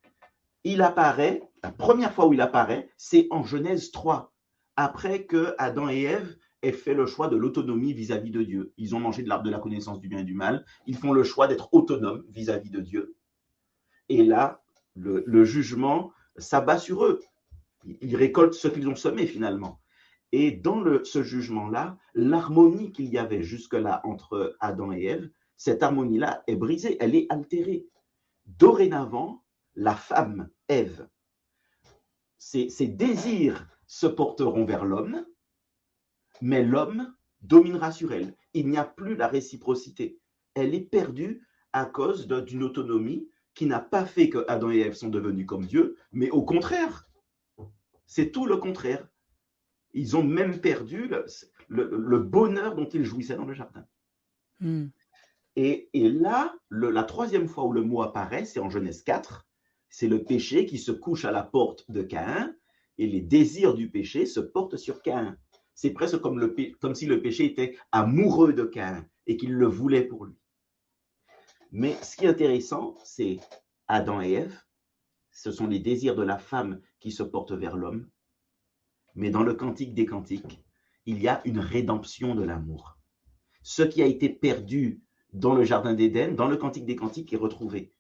il apparaît, la première fois où il apparaît, c'est en Genèse 3, après que Adam et Ève aient fait le choix de l'autonomie vis-à-vis de Dieu. Ils ont mangé de l'arbre de la connaissance du bien et du mal, ils font le choix d'être autonomes vis-à-vis de Dieu. Et là, le jugement s'abat sur eux. Ils récoltent ce qu'ils ont semé finalement. Et dans ce jugement-là, l'harmonie qu'il y avait jusque-là entre Adam et Ève, cette harmonie-là est brisée, elle est altérée. Dorénavant, la femme, Ève, ses désirs se porteront vers l'homme, mais l'homme dominera sur elle. Il n'y a plus la réciprocité. Elle est perdue à cause d'une autonomie qui n'a pas fait que Adam et Ève sont devenus comme Dieu, mais au contraire, c'est tout le contraire. Ils ont même perdu le bonheur dont ils jouissaient dans le jardin. Et là, la troisième fois où le mot apparaît, c'est en Genèse 4. C'est le péché qui se couche à la porte de Caïn et les désirs du péché se portent sur Caïn. C'est presque comme si le péché était amoureux de Caïn et qu'il le voulait pour lui. Mais ce qui est intéressant, c'est Adam et Ève. Ce sont les désirs de la femme qui se portent vers l'homme. Mais dans le Cantique des Cantiques, il y a une rédemption de l'amour. Ce qui a été perdu dans le Jardin d'Éden, dans le Cantique des Cantiques, est retrouvé.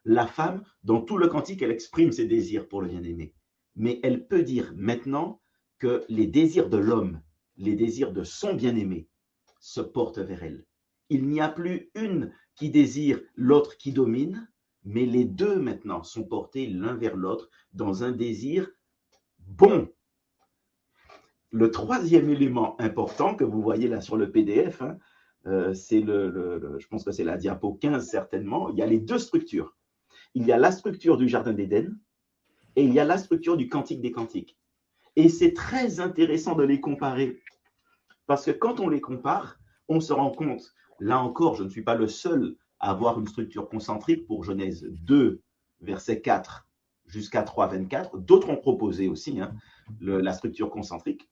La femme, dans tout le Cantique, elle exprime ses désirs pour le bien-aimé. Mais elle peut dire maintenant que les désirs de l'homme, les désirs de son bien-aimé, se portent vers elle. Il n'y a plus une qui désire, l'autre qui domine, mais les deux maintenant sont portés l'un vers l'autre dans un désir bon. Le troisième élément important que vous voyez là sur le PDF, c'est je pense que c'est la diapo 15 certainement, il y a les deux structures. Il y a la structure du Jardin d'Éden et il y a la structure du Cantique des Cantiques. Et c'est très intéressant de les comparer parce que quand on les compare, on se rend compte, là encore, je ne suis pas le seul à avoir une structure concentrique pour Genèse 2, verset 4 jusqu'à 3, 24. D'autres ont proposé aussi la structure concentrique.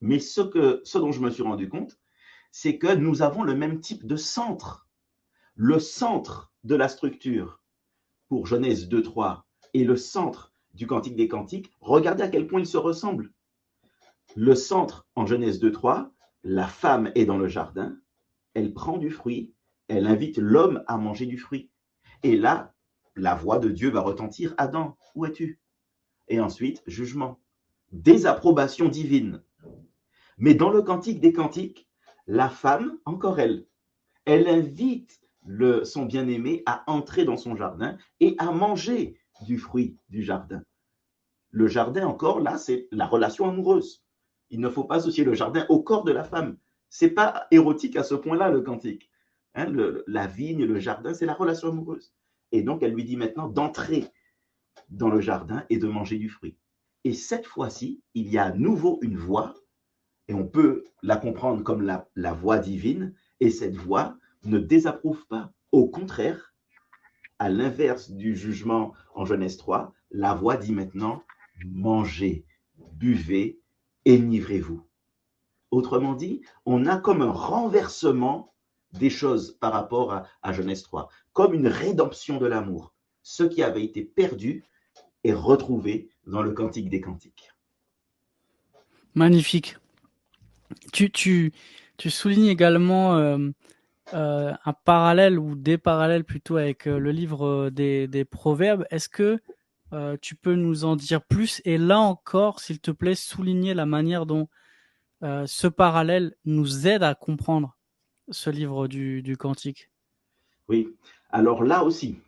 Mais ce dont je me suis rendu compte, c'est que nous avons le même type de centre. Le centre de la structure pour Genèse 2, 3 et le centre du Cantique des Cantiques, regardez à quel point ils se ressemblent. Le centre, en Genèse 2:3, la femme est dans le jardin, elle prend du fruit, elle invite l'homme à manger du fruit. Et là, la voix de Dieu va retentir. Adam, où es-tu? Et ensuite, jugement, désapprobation divine. Mais dans le Cantique des Cantiques, la femme, encore elle invite son bien-aimé à entrer dans son jardin et à manger du fruit du jardin. Le jardin, encore, là, c'est la relation amoureuse. Il ne faut pas associer le jardin au corps de la femme. Ce n'est pas érotique à ce point-là, le cantique. Hein, la vigne, le jardin, c'est la relation amoureuse. Et donc, elle lui dit maintenant d'entrer dans le jardin et de manger du fruit. Et cette fois-ci, il y a à nouveau une voix, et on peut la comprendre comme la voix divine, et cette voix ne désapprouve pas. Au contraire, à l'inverse du jugement en Genèse 3, la voix dit maintenant, mangez, buvez, enivrez-vous. Autrement dit, on a comme un renversement des choses par rapport à Genèse 3, comme une rédemption de l'amour. Ce qui avait été perdu est retrouvé dans le Cantique des Cantiques. Magnifique. Tu soulignes également un parallèle ou des parallèles plutôt avec le livre des Proverbes. Est-ce que tu peux nous en dire plus? Et là encore, s'il te plaît, souligner la manière dont ce parallèle nous aide à comprendre ce livre du Cantique. Oui, alors là aussi,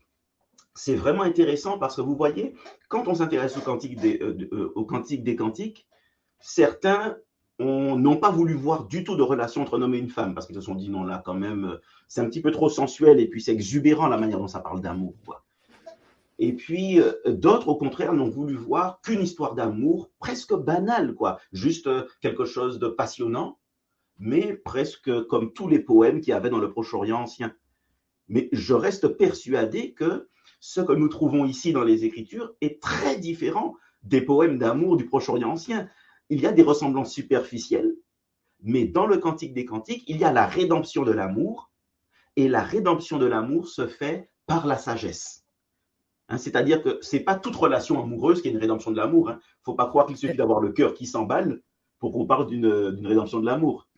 c'est vraiment intéressant parce que vous voyez, quand on s'intéresse au Cantique des Cantiques, certains n'ont pas voulu voir du tout de relation entre un homme et une femme parce qu'ils se sont dit non, là, quand même, c'est un petit peu trop sensuel et puis c'est exubérant la manière dont ça parle d'amour, quoi. Et puis, d'autres, au contraire, n'ont voulu voir qu'une histoire d'amour presque banale, quoi. Juste quelque chose de passionnant, mais presque comme tous les poèmes qu'il y avait dans le Proche-Orient ancien. Mais je reste persuadé que ce que nous trouvons ici dans les Écritures est très différent des poèmes d'amour du Proche-Orient ancien. Il y a des ressemblances superficielles, mais dans le Cantique des Cantiques, il y a la rédemption de l'amour, et la rédemption de l'amour se fait par la sagesse. Hein, c'est-à-dire que ce n'est pas toute relation amoureuse qui est une rédemption de l'amour. Il ne faut pas croire qu'il suffit d'avoir le cœur qui s'emballe pour qu'on parle d'une rédemption de l'amour.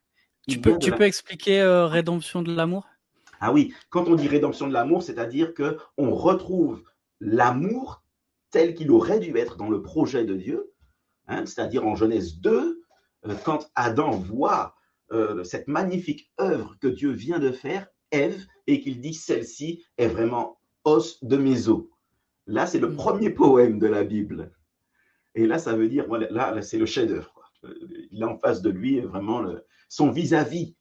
Tu peux expliquer rédemption de l'amour? Ah oui, quand on dit rédemption de l'amour, c'est-à-dire qu'on retrouve l'amour tel qu'il aurait dû être dans le projet de Dieu, hein, c'est-à-dire en Genèse 2, quand Adam voit cette magnifique œuvre que Dieu vient de faire, Ève, et qu'il dit celle-ci est vraiment os de mes os. Là, c'est le premier poème de la Bible. Et là, ça veut dire, voilà, là c'est le chef-d'œuvre. Il a en face de lui vraiment son vis-à-vis.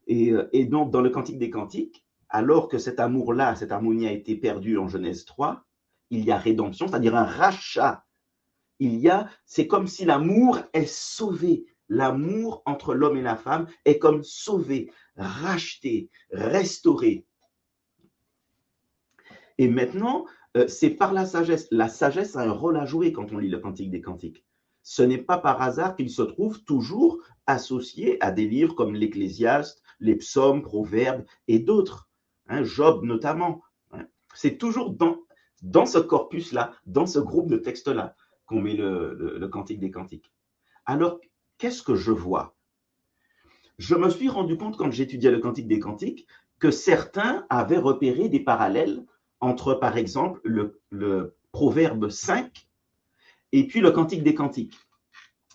Et donc, dans le Cantique des Cantiques, alors que cet amour-là, cette harmonie a été perdue en Genèse 3, il y a rédemption, c'est-à-dire un rachat. C'est comme si l'amour est sauvé. L'amour entre l'homme et la femme est comme sauvé, racheté, restauré. Et maintenant, c'est par la sagesse. La sagesse a un rôle à jouer quand on lit le Cantique des Cantiques. Ce n'est pas par hasard qu'il se trouve toujours associé à des livres comme l'Ecclésiaste, les psaumes, proverbes et d'autres, hein, Job notamment. Hein. C'est toujours dans ce corpus-là, dans ce groupe de textes-là, qu'on met le Cantique des Cantiques. Alors, qu'est-ce que je vois? Je me suis rendu compte, quand j'étudiais le Cantique des Cantiques, que certains avaient repéré des parallèles entre, par exemple, le Proverbe 5 et puis le Cantique des Cantiques.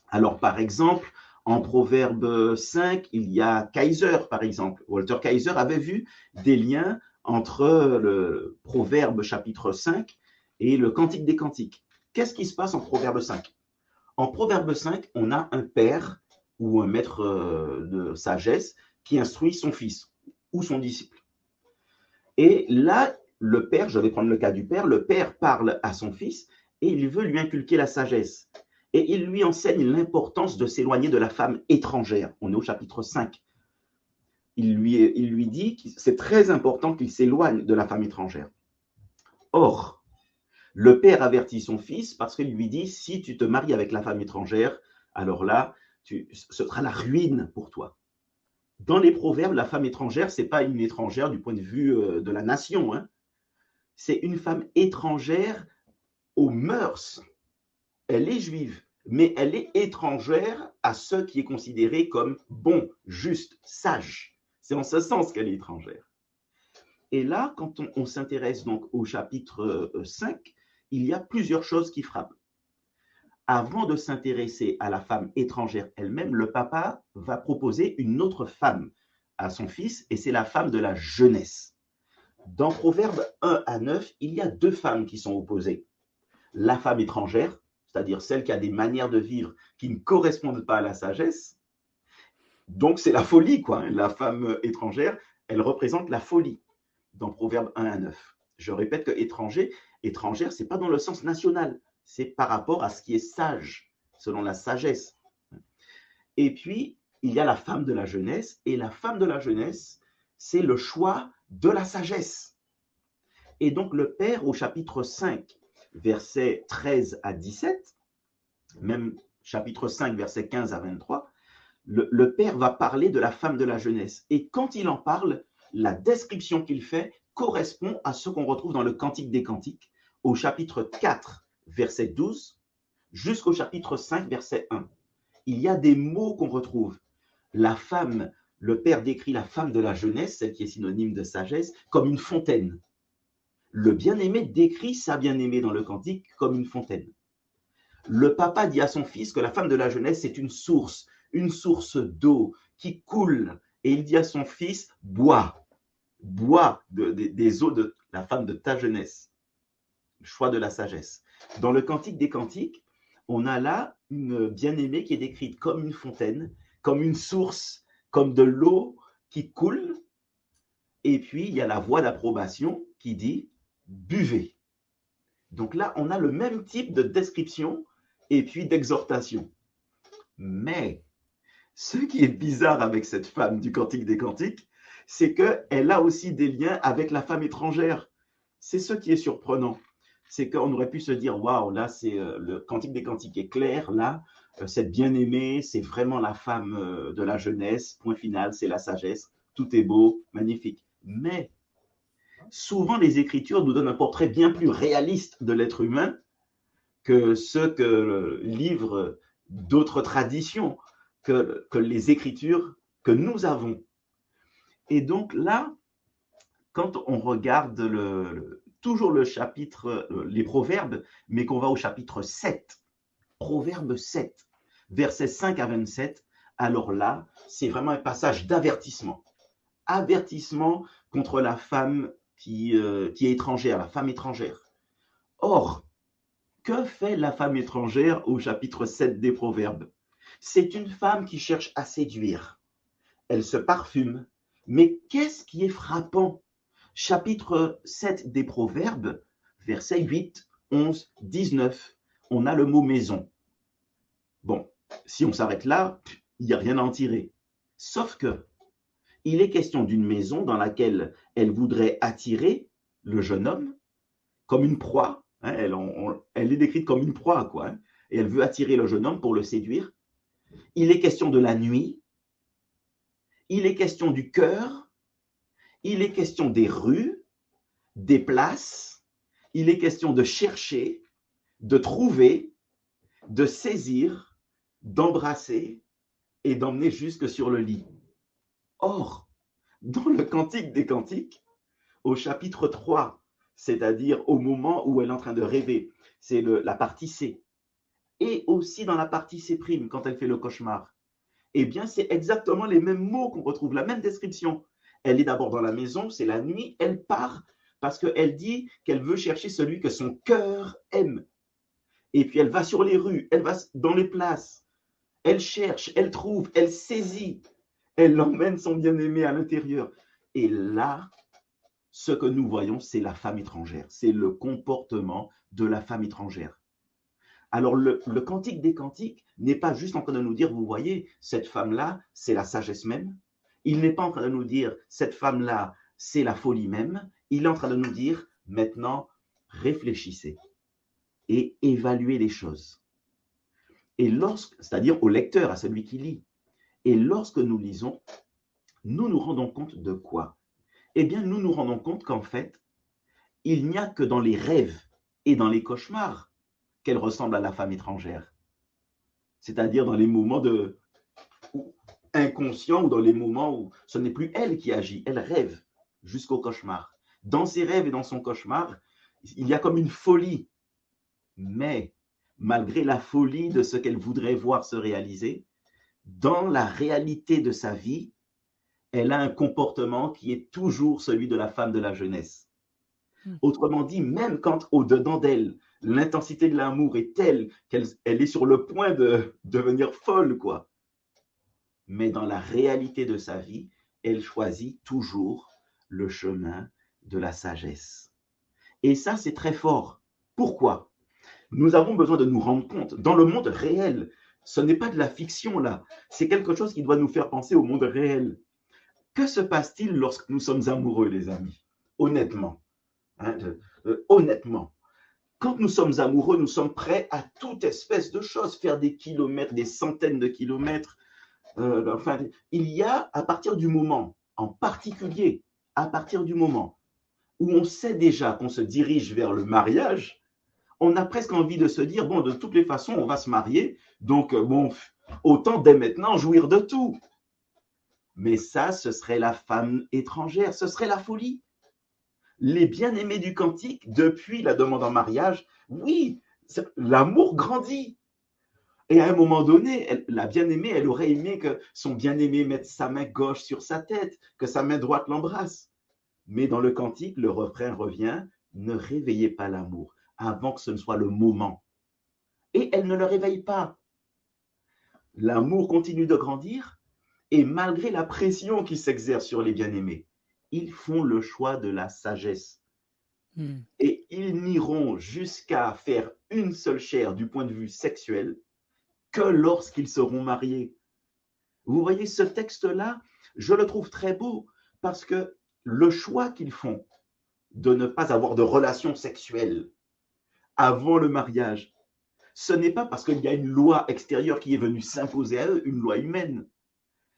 Alors, par exemple, en Proverbe 5, il y a Kaiser, par exemple. Walter Kaiser avait vu des liens entre le Proverbe chapitre 5 et le Cantique des Cantiques. Qu'est-ce qui se passe en Proverbe 5? En Proverbe 5, on a un père ou un maître de sagesse qui instruit son fils ou son disciple. Et là, le père, je vais prendre le cas du père, le père parle à son fils et il veut lui inculquer la sagesse. Et il lui enseigne l'importance de s'éloigner de la femme étrangère. On est au chapitre 5. Il lui dit que c'est très important qu'il s'éloigne de la femme étrangère. Or, le père avertit son fils parce qu'il lui dit, si tu te maries avec la femme étrangère, alors là, ce sera la ruine pour toi. Dans les proverbes, la femme étrangère, ce n'est pas une étrangère du point de vue de la nation. Hein. C'est une femme étrangère aux mœurs. Elle est juive, mais elle est étrangère à ce qui est considéré comme bon, juste, sage. C'est en ce sens qu'elle est étrangère. Et là, quand on s'intéresse donc au chapitre 5, il y a plusieurs choses qui frappent. Avant de s'intéresser à la femme étrangère elle-même, le papa va proposer une autre femme à son fils, et c'est la femme de la jeunesse. Dans Proverbe 1 à 9, il y a deux femmes qui sont opposées. La femme étrangère, c'est-à-dire celle qui a des manières de vivre qui ne correspondent pas à la sagesse. Donc c'est la folie, quoi. La femme étrangère, elle représente la folie dans Proverbe 1 à 9. Je répète que étrangère, ce n'est pas dans le sens national, c'est par rapport à ce qui est sage, selon la sagesse. Et puis, il y a la femme de la jeunesse, et la femme de la jeunesse, c'est le choix de la sagesse. Et donc le Père, au chapitre 5, versets 13 à 17, même chapitre 5, versets 15 à 23, le Père va parler de la femme de la jeunesse. Et quand il en parle, la description qu'il fait correspond à ce qu'on retrouve dans le Cantique des Cantiques, au chapitre 4, verset 12, jusqu'au chapitre 5, verset 1. Il y a des mots qu'on retrouve. La femme, le Père décrit la femme de la jeunesse, celle qui est synonyme de sagesse, comme une fontaine. Le bien-aimé décrit sa bien-aimée dans le Cantique comme une fontaine. Le papa dit à son fils que la femme de la jeunesse, c'est une source d'eau qui coule. Et il dit à son fils, bois des eaux de la femme de ta jeunesse. Le choix de la sagesse. Dans le Cantique des Cantiques, on a là une bien-aimée qui est décrite comme une fontaine, comme une source, comme de l'eau qui coule. Et puis, il y a la voix d'approbation qui dit « buvez ». Donc là, on a le même type de description et puis d'exhortation. Mais ce qui est bizarre avec cette femme du Cantique des Cantiques, c'est qu'elle a aussi des liens avec la femme étrangère. C'est ce qui est surprenant. C'est qu'on aurait pu se dire, waouh, là, c'est le Cantique des Cantiques est clair, là, cette bien-aimée, c'est vraiment la femme de la jeunesse, point final, c'est la sagesse, tout est beau, magnifique. Mais souvent, les Écritures nous donnent un portrait bien plus réaliste de l'être humain que ce que livrent d'autres traditions, que les Écritures que nous avons. Et donc là, quand on regarde toujours le chapitre, les Proverbes, mais qu'on va au chapitre 7, Proverbe 7, versets 5 à 27, alors là, c'est vraiment un passage d'avertissement. Avertissement contre la femme qui est étrangère, la femme étrangère. Or, que fait la femme étrangère au chapitre 7 des Proverbes? C'est une femme qui cherche à séduire. Elle se parfume. Mais qu'est-ce qui est frappant? Chapitre 7 des Proverbes, versets 8, 11, 19, on a le mot maison. Bon, si on s'arrête là, il n'y a rien à en tirer. Sauf que il est question d'une maison dans laquelle elle voudrait attirer le jeune homme comme une proie. Hein, elle est décrite comme une proie, quoi. Hein, et elle veut attirer le jeune homme pour le séduire. Il est question de la nuit. Il est question du cœur. Il est question des rues, des places. Il est question de chercher, de trouver, de saisir, d'embrasser et d'emmener jusque sur le lit. Or, dans le Cantique des Cantiques, au chapitre 3, c'est-à-dire au moment où elle est en train de rêver, c'est la partie C, et aussi dans la partie C', quand elle fait le cauchemar, eh bien, c'est exactement les mêmes mots qu'on retrouve, la même description. Elle est d'abord dans la maison, c'est la nuit, elle part parce qu'elle dit qu'elle veut chercher celui que son cœur aime. Et puis elle va sur les rues, elle va dans les places, elle cherche, elle trouve, elle saisit, elle emmène son bien-aimé à l'intérieur. Et là, ce que nous voyons, c'est la femme étrangère, c'est le comportement de la femme étrangère. Alors, le Cantique des Cantiques n'est pas juste en train de nous dire, vous voyez, cette femme-là, c'est la sagesse même. Il n'est pas en train de nous dire, cette femme-là, c'est la folie même. Il est en train de nous dire, maintenant, réfléchissez et évaluez les choses. Et c'est-à-dire au lecteur, à celui qui lit. Et lorsque nous lisons, nous nous rendons compte de quoi? Eh bien, nous nous rendons compte qu'en fait, il n'y a que dans les rêves et dans les cauchemars qu'elle ressemble à la femme étrangère. c'est-à-dire dans les moments inconscients ou dans les moments où ce n'est plus elle qui agit, elle rêve jusqu'au cauchemar. Dans ses rêves et dans son cauchemar, il y a comme une folie. Mais malgré la folie de ce qu'elle voudrait voir se réaliser, dans la réalité de sa vie, elle a un comportement qui est toujours celui de la femme de la jeunesse. Autrement dit, même quand au-dedans d'elle, l'intensité de l'amour est telle qu'elle est sur le point de devenir folle, quoi. Mais dans la réalité de sa vie, elle choisit toujours le chemin de la sagesse. Et ça, c'est très fort. Pourquoi? Nous avons besoin de nous rendre compte, dans le monde réel, ce n'est pas de la fiction là, c'est quelque chose qui doit nous faire penser au monde réel. Que se passe-t-il lorsque nous sommes amoureux, les amis? Honnêtement. Honnêtement. Quand nous sommes amoureux, nous sommes prêts à toute espèce de choses, faire des kilomètres, des centaines de kilomètres. Il y a, à partir du moment, en particulier, à partir du moment où on sait déjà qu'on se dirige vers le mariage, on a presque envie de se dire, bon, de toutes les façons, on va se marier, donc, bon, autant dès maintenant jouir de tout. Mais ça, ce serait la femme étrangère, ce serait la folie. Les bien-aimés du cantique, depuis la demande en mariage, oui, l'amour grandit. Et à un moment donné, la bien-aimée, elle aurait aimé que son bien-aimé mette sa main gauche sur sa tête, que sa main droite l'embrasse. Mais dans le cantique, le refrain revient, ne réveillez pas l'amour avant que ce ne soit le moment. Et elle ne le réveille pas. L'amour continue de grandir et malgré la pression qui s'exerce sur les bien-aimés, ils font le choix de la sagesse. Et ils n'iront jusqu'à faire une seule chair du point de vue sexuel que lorsqu'ils seront mariés. Vous voyez, ce texte-là, je le trouve très beau parce que le choix qu'ils font de ne pas avoir de relations sexuelles avant le mariage, ce n'est pas parce qu'il y a une loi extérieure qui est venue s'imposer à eux, une loi humaine.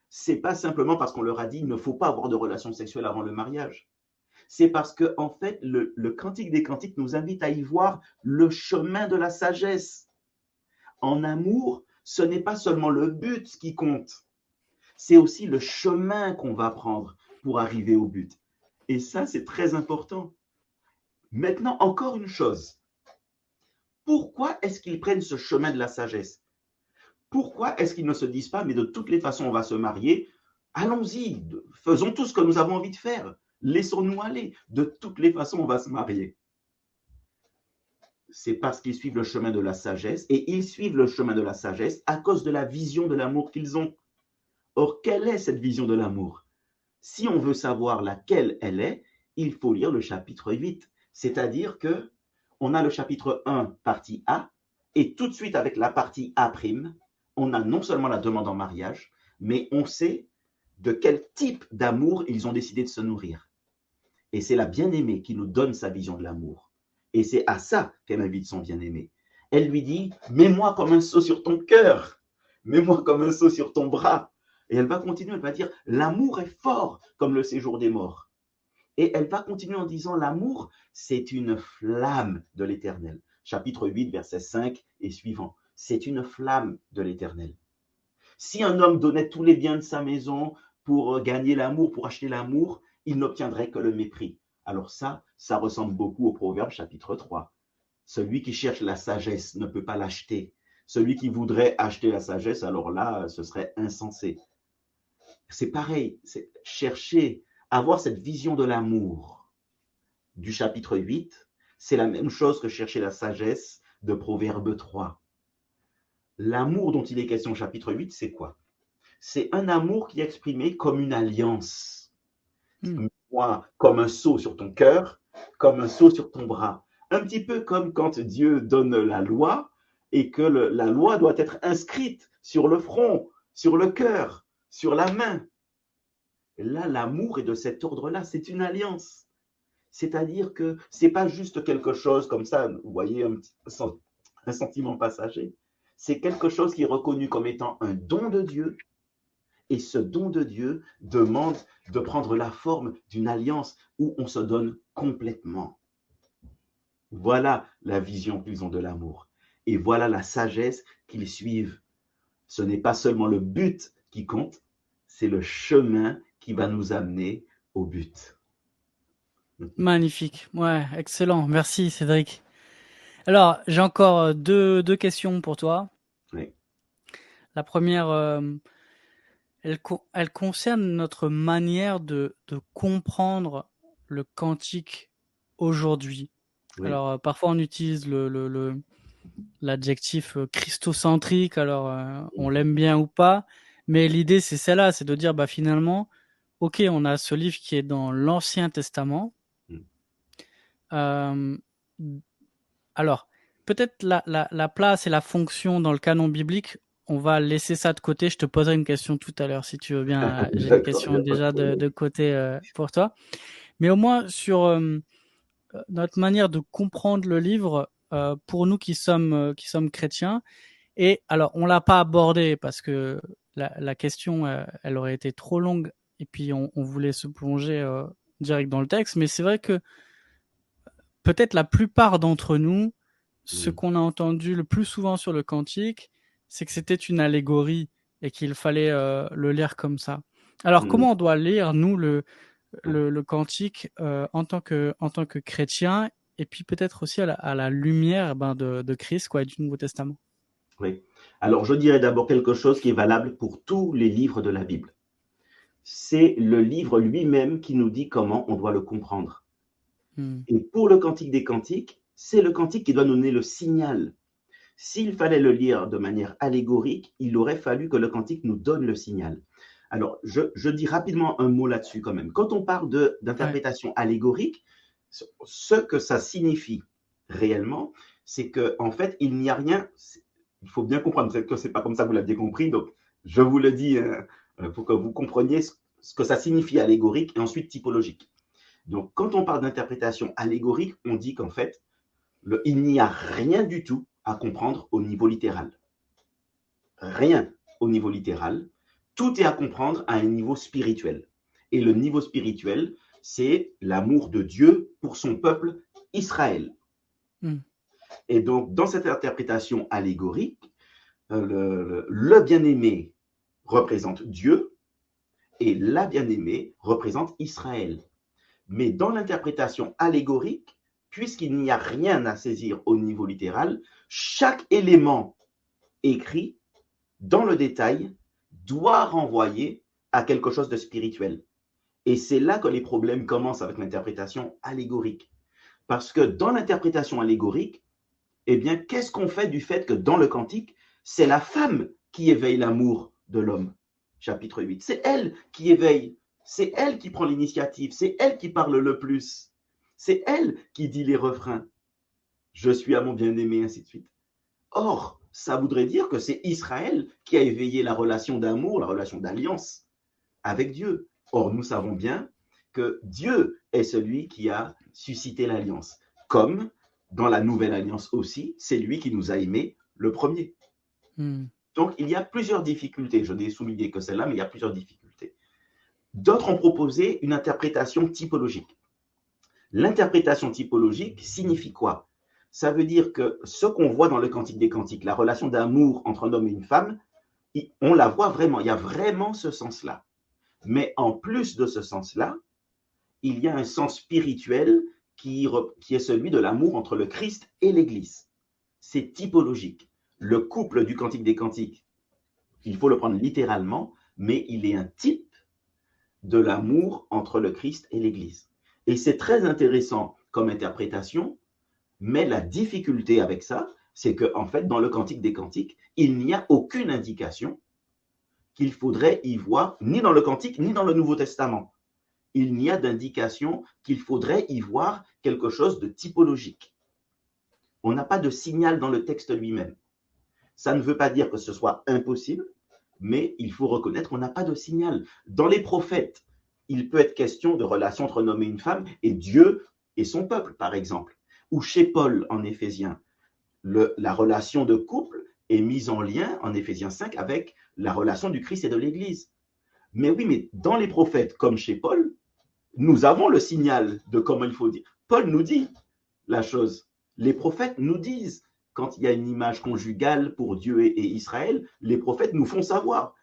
C'est pas simplement parce qu'on leur a dit il ne faut pas avoir de relations sexuelles avant le mariage. C'est parce que, en fait, le Cantique des Cantiques nous invite à y voir le chemin de la sagesse. En amour, ce n'est pas seulement le but qui compte, c'est aussi le chemin qu'on va prendre pour arriver au but. Et ça, c'est très important. Maintenant, encore une chose. Pourquoi est-ce qu'ils prennent ce chemin de la sagesse? Pourquoi est-ce qu'ils ne se disent pas, mais de toutes les façons, on va se marier, allons-y, faisons tout ce que nous avons envie de faire, laissons-nous aller, de toutes les façons, on va se marier. C'est parce qu'ils suivent le chemin de la sagesse, et ils suivent le chemin de la sagesse à cause de la vision de l'amour qu'ils ont. Or, quelle est cette vision de l'amour? Si on veut savoir laquelle elle est, il faut lire le chapitre 8, c'est-à-dire que on a le chapitre 1, partie A, et tout de suite avec la partie A', on a non seulement la demande en mariage, mais on sait de quel type d'amour ils ont décidé de se nourrir. Et c'est la bien-aimée qui nous donne sa vision de l'amour. Et c'est à ça qu'elle invite son bien-aimé. Elle lui dit, mets-moi comme un seau sur ton cœur, mets-moi comme un seau sur ton bras. Et elle va continuer, elle va dire, l'amour est fort comme le séjour des morts. Et elle va continuer en disant, l'amour, c'est une flamme de l'Éternel. Chapitre 8, verset 5 et suivant. C'est une flamme de l'Éternel. Si un homme donnait tous les biens de sa maison pour gagner l'amour, pour acheter l'amour, il n'obtiendrait que le mépris. Alors ça ressemble beaucoup au Proverbe chapitre 3. Celui qui cherche la sagesse ne peut pas l'acheter. Celui qui voudrait acheter la sagesse, alors là, ce serait insensé. C'est pareil, c'est chercher, avoir cette vision de l'amour du chapitre 8, c'est la même chose que chercher la sagesse de Proverbe 3. L'amour dont il est question au chapitre 8, c'est quoi? C'est un amour qui est exprimé comme une alliance. Moi, comme un sceau sur ton cœur, comme un sceau sur ton bras. Un petit peu comme quand Dieu donne la loi et que la loi doit être inscrite sur le front, sur le cœur, sur la main. Et là, l'amour est de cet ordre-là, c'est une alliance. C'est-à-dire que ce n'est pas juste quelque chose comme ça, vous voyez, un sentiment passager. C'est quelque chose qui est reconnu comme étant un don de Dieu. Et ce don de Dieu demande de prendre la forme d'une alliance où on se donne complètement. Voilà la vision qu'ils ont de l'amour. Et voilà la sagesse qu'ils suivent Ce n'est pas seulement le but qui compte, c'est le chemin qui va nous amener au but. Magnifique. Ouais, excellent. Merci, Cédric. Alors, j'ai encore deux questions pour toi. Oui. La première, elle concerne notre manière de comprendre le quantique aujourd'hui. Oui. Alors, parfois, on utilise l'adjectif christocentrique. Alors, on l'aime bien ou pas. Mais l'idée, c'est celle-là, c'est de dire, bah, finalement, ok, on a ce livre qui est dans l'Ancien Testament. Alors, peut-être la place et la fonction dans le canon biblique, on va laisser ça de côté. Je te poserai une question tout à l'heure, si tu veux bien. J'ai une question déjà de côté pour toi. Mais au moins, sur notre manière de comprendre le livre, pour nous qui sommes chrétiens, et alors, on l'a pas abordé parce que la question, elle aurait été trop longue, et puis on voulait se plonger direct dans le texte, mais c'est vrai que peut-être la plupart d'entre nous, ce qu'on a entendu le plus souvent sur le quantique, c'est que c'était une allégorie et qu'il fallait le lire comme ça. Alors, comment on doit lire, nous, le quantique en tant que chrétien, et puis peut-être aussi à la lumière de Christ, quoi, et du Nouveau Testament? Oui. Alors, je dirais d'abord quelque chose qui est valable pour tous les livres de la Bible. C'est le livre lui-même qui nous dit comment on doit le comprendre. Et pour le Cantique des Cantiques, c'est le Cantique qui doit nous donner le signal. S'il fallait le lire de manière allégorique, il aurait fallu que le Cantique nous donne le signal. Alors, je dis rapidement un mot là-dessus quand même. Quand on parle d'interprétation allégorique, ce que ça signifie réellement, c'est qu'en fait, il n'y a rien. Il faut bien comprendre que ce n'est pas comme ça que vous l'aviez compris. Donc, je vous le dis pour que vous compreniez ce que ça signifie allégorique et ensuite typologique. Donc, quand on parle d'interprétation allégorique, on dit qu'en fait, il n'y a rien du tout à comprendre au niveau littéral. Rien au niveau littéral. Tout est à comprendre à un niveau spirituel. Et le niveau spirituel, c'est l'amour de Dieu pour son peuple Israël. Et donc, dans cette interprétation allégorique, le bien-aimé représente Dieu et la bien-aimée représente Israël. Mais dans l'interprétation allégorique, puisqu'il n'y a rien à saisir au niveau littéral, chaque élément écrit dans le détail doit renvoyer à quelque chose de spirituel. Et c'est là que les problèmes commencent avec l'interprétation allégorique. Parce que dans l'interprétation allégorique, eh bien, qu'est-ce qu'on fait du fait que dans le Cantique, c'est la femme qui éveille l'amour de l'homme? Chapitre 8. C'est elle qui éveille. C'est elle qui prend l'initiative, c'est elle qui parle le plus, c'est elle qui dit les refrains. Je suis à mon bien-aimé, ainsi de suite. Or, ça voudrait dire que c'est Israël qui a éveillé la relation d'amour, la relation d'alliance avec Dieu. Or, nous savons bien que Dieu est celui qui a suscité l'alliance. Comme dans la nouvelle alliance aussi, c'est lui qui nous a aimés le premier. Donc, il y a plusieurs difficultés. Je n'ai souligné que celle-là, mais il y a plusieurs difficultés. D'autres ont proposé une interprétation typologique. L'interprétation typologique signifie quoi? Ça veut dire que ce qu'on voit dans le Cantique des Cantiques, la relation d'amour entre un homme et une femme, on la voit vraiment, il y a vraiment ce sens-là. Mais en plus de ce sens-là, il y a un sens spirituel qui est celui de l'amour entre le Christ et l'Église. C'est typologique. Le couple du Cantique des Cantiques, il faut le prendre littéralement, mais il est un type de l'amour entre le Christ et l'Église. Et c'est très intéressant comme interprétation, mais la difficulté avec ça, c'est qu'en fait, dans le Cantique des Cantiques, il n'y a aucune indication qu'il faudrait y voir, ni dans le Cantique, ni dans le Nouveau Testament. Il n'y a d'indication qu'il faudrait y voir quelque chose de typologique. On n'a pas de signal dans le texte lui-même. Ça ne veut pas dire que ce soit impossible, mais il faut reconnaître qu'on n'a pas de signal. Dans les prophètes, il peut être question de relation entre un homme et une femme et Dieu et son peuple, par exemple. Ou chez Paul en Éphésiens, la relation de couple est mise en lien en Éphésiens 5 avec la relation du Christ et de l'Église. Mais oui, mais dans les prophètes, comme chez Paul, nous avons le signal de comment il faut dire. Paul nous dit la chose. Les prophètes nous disent quand il y a une image conjugale pour Dieu et Israël, les prophètes nous font savoir.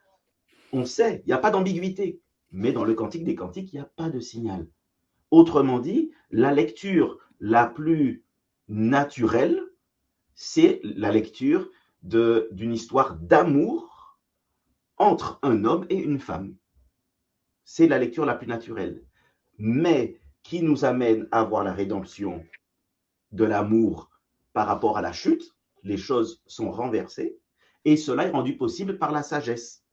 On sait, il n'y a pas d'ambiguïté. Mais dans le Cantique des Cantiques, il n'y a pas de signal. Autrement dit, la lecture la plus naturelle, c'est la lecture d'une histoire d'amour entre un homme et une femme. C'est la lecture la plus naturelle. Mais qui nous amène à voir la rédemption de l'amour par rapport à la chute. Les choses sont renversées et cela est rendu possible par la sagesse.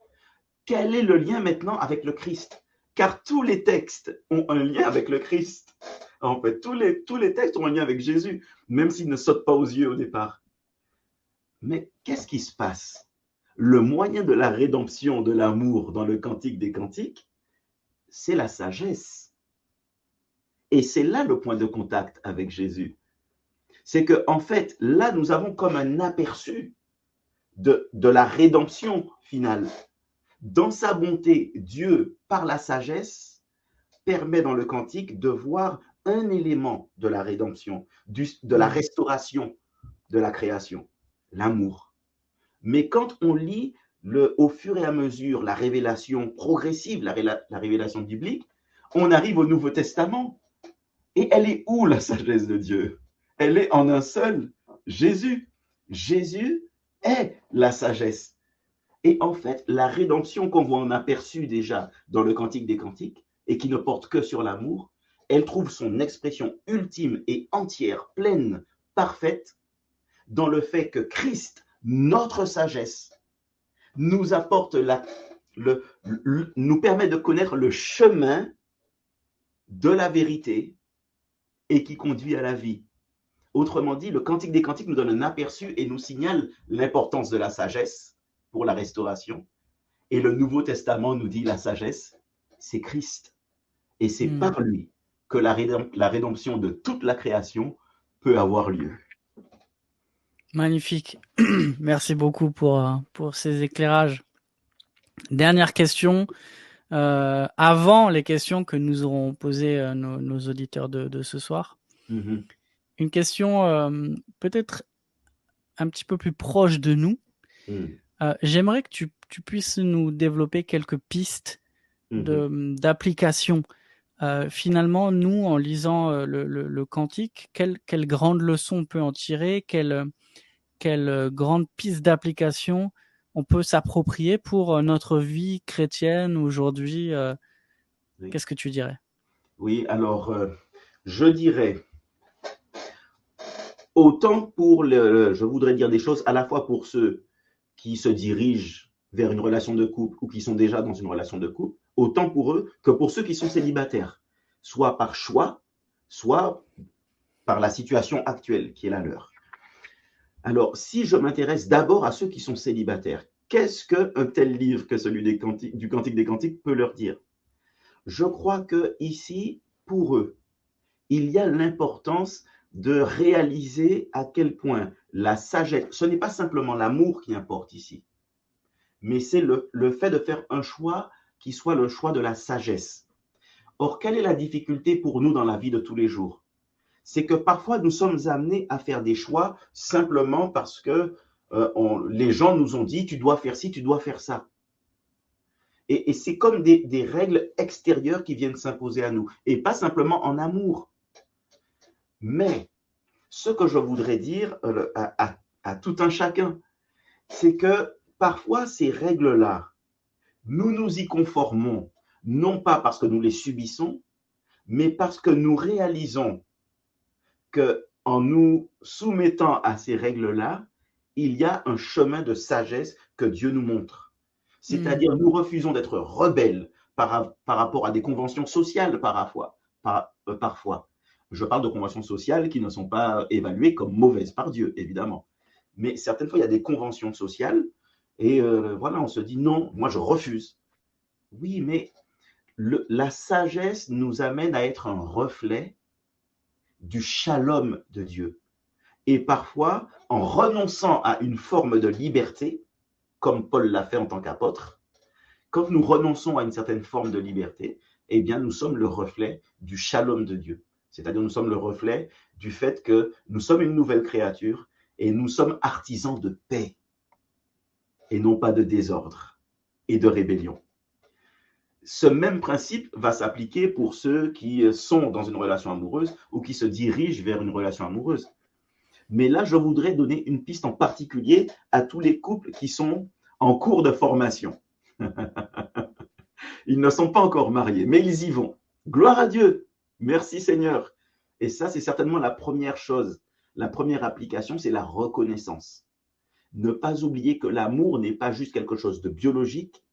Quel est le lien maintenant avec le Christ? Car tous les textes ont un lien avec le Christ. En fait, tous les textes ont un lien avec Jésus, même s'ils ne sautent pas aux yeux au départ. Mais qu'est-ce qui se passe? Le moyen de la rédemption de l'amour dans le Cantique des Cantiques, c'est la sagesse. Et c'est là le point de contact avec Jésus. C'est qu'en fait, là, nous avons comme un aperçu de la rédemption finale. Dans sa bonté, Dieu, par la sagesse, permet dans le Cantique de voir un élément de la rédemption, de la restauration de la création, l'amour. Mais quand on lit au fur et à mesure la révélation progressive, la révélation biblique, on arrive au Nouveau Testament. Et elle est où la sagesse de Dieu? Elle est en un seul, Jésus. Jésus est la sagesse. Et en fait, la rédemption qu'on voit en aperçu déjà dans le Cantique des Cantiques, et qui ne porte que sur l'amour, elle trouve son expression ultime et entière, pleine, parfaite, dans le fait que Christ, notre sagesse, nous apporte nous permet de connaître le chemin de la vérité et qui conduit à la vie. Autrement dit, le Cantique des Cantiques nous donne un aperçu et nous signale l'importance de la sagesse pour la restauration. Et le Nouveau Testament nous dit la sagesse, c'est Christ. Et c'est par lui que la rédemption de toute la création peut avoir lieu. Magnifique. Merci beaucoup pour ces éclairages. Dernière question. Avant les questions que nous auront posées nos auditeurs de ce soir. Une question peut-être un petit peu plus proche de nous. J'aimerais que tu puisses nous développer quelques pistes d'application. Finalement, nous, en lisant le Cantique, quelle grande leçon on peut en tirer, quelle grande piste d'application on peut s'approprier pour notre vie chrétienne aujourd'hui. Oui. Qu'est-ce que tu dirais? Oui, alors je dirais autant pour je voudrais dire des choses à la fois pour ceux qui se dirigent vers une relation de couple ou qui sont déjà dans une relation de couple, autant pour eux que pour ceux qui sont célibataires, soit par choix, soit par la situation actuelle qui est la leur. Alors, si je m'intéresse d'abord à ceux qui sont célibataires, qu'est-ce qu'un tel livre que celui du Cantique des Cantiques peut leur dire? Je crois que ici, pour eux, il y a l'importance de réaliser à quel point la sagesse, ce n'est pas simplement l'amour qui importe ici, mais c'est le fait de faire un choix qui soit le choix de la sagesse. Or, quelle est la difficulté pour nous dans la vie de tous les jours? C'est que parfois nous sommes amenés à faire des choix simplement parce que les gens nous ont dit tu dois faire ci, tu dois faire ça. Et c'est comme des règles extérieures qui viennent s'imposer à nous, et pas simplement en amour. Mais ce que je voudrais dire à tout un chacun, c'est que parfois ces règles-là, nous nous y conformons, non pas parce que nous les subissons, mais parce que nous réalisons qu'en nous soumettant à ces règles-là, il y a un chemin de sagesse que Dieu nous montre. C'est-à-dire, nous refusons d'être rebelles par rapport à des conventions sociales parfois. Je parle de conventions sociales qui ne sont pas évaluées comme mauvaises par Dieu, évidemment. Mais certaines fois, il y a des conventions sociales et voilà, on se dit non, moi je refuse. Oui, mais la sagesse nous amène à être un reflet du shalom de Dieu. Et parfois, en renonçant à une forme de liberté, comme Paul l'a fait en tant qu'apôtre, quand nous renonçons à une certaine forme de liberté, eh bien, nous sommes le reflet du shalom de Dieu. C'est-à-dire, nous sommes le reflet du fait que nous sommes une nouvelle créature Et nous sommes artisans de paix et non pas de désordre et de rébellion. Ce même principe va s'appliquer pour ceux qui sont dans une relation amoureuse ou qui se dirigent vers une relation amoureuse. Mais là, je voudrais donner une piste en particulier à tous les couples qui sont en cours de formation. Ils ne sont pas encore mariés, mais ils y vont. Gloire à Dieu. Merci Seigneur. Et ça, c'est certainement la première chose. La première application, c'est la reconnaissance. Ne pas oublier que l'amour n'est pas juste quelque chose de biologique,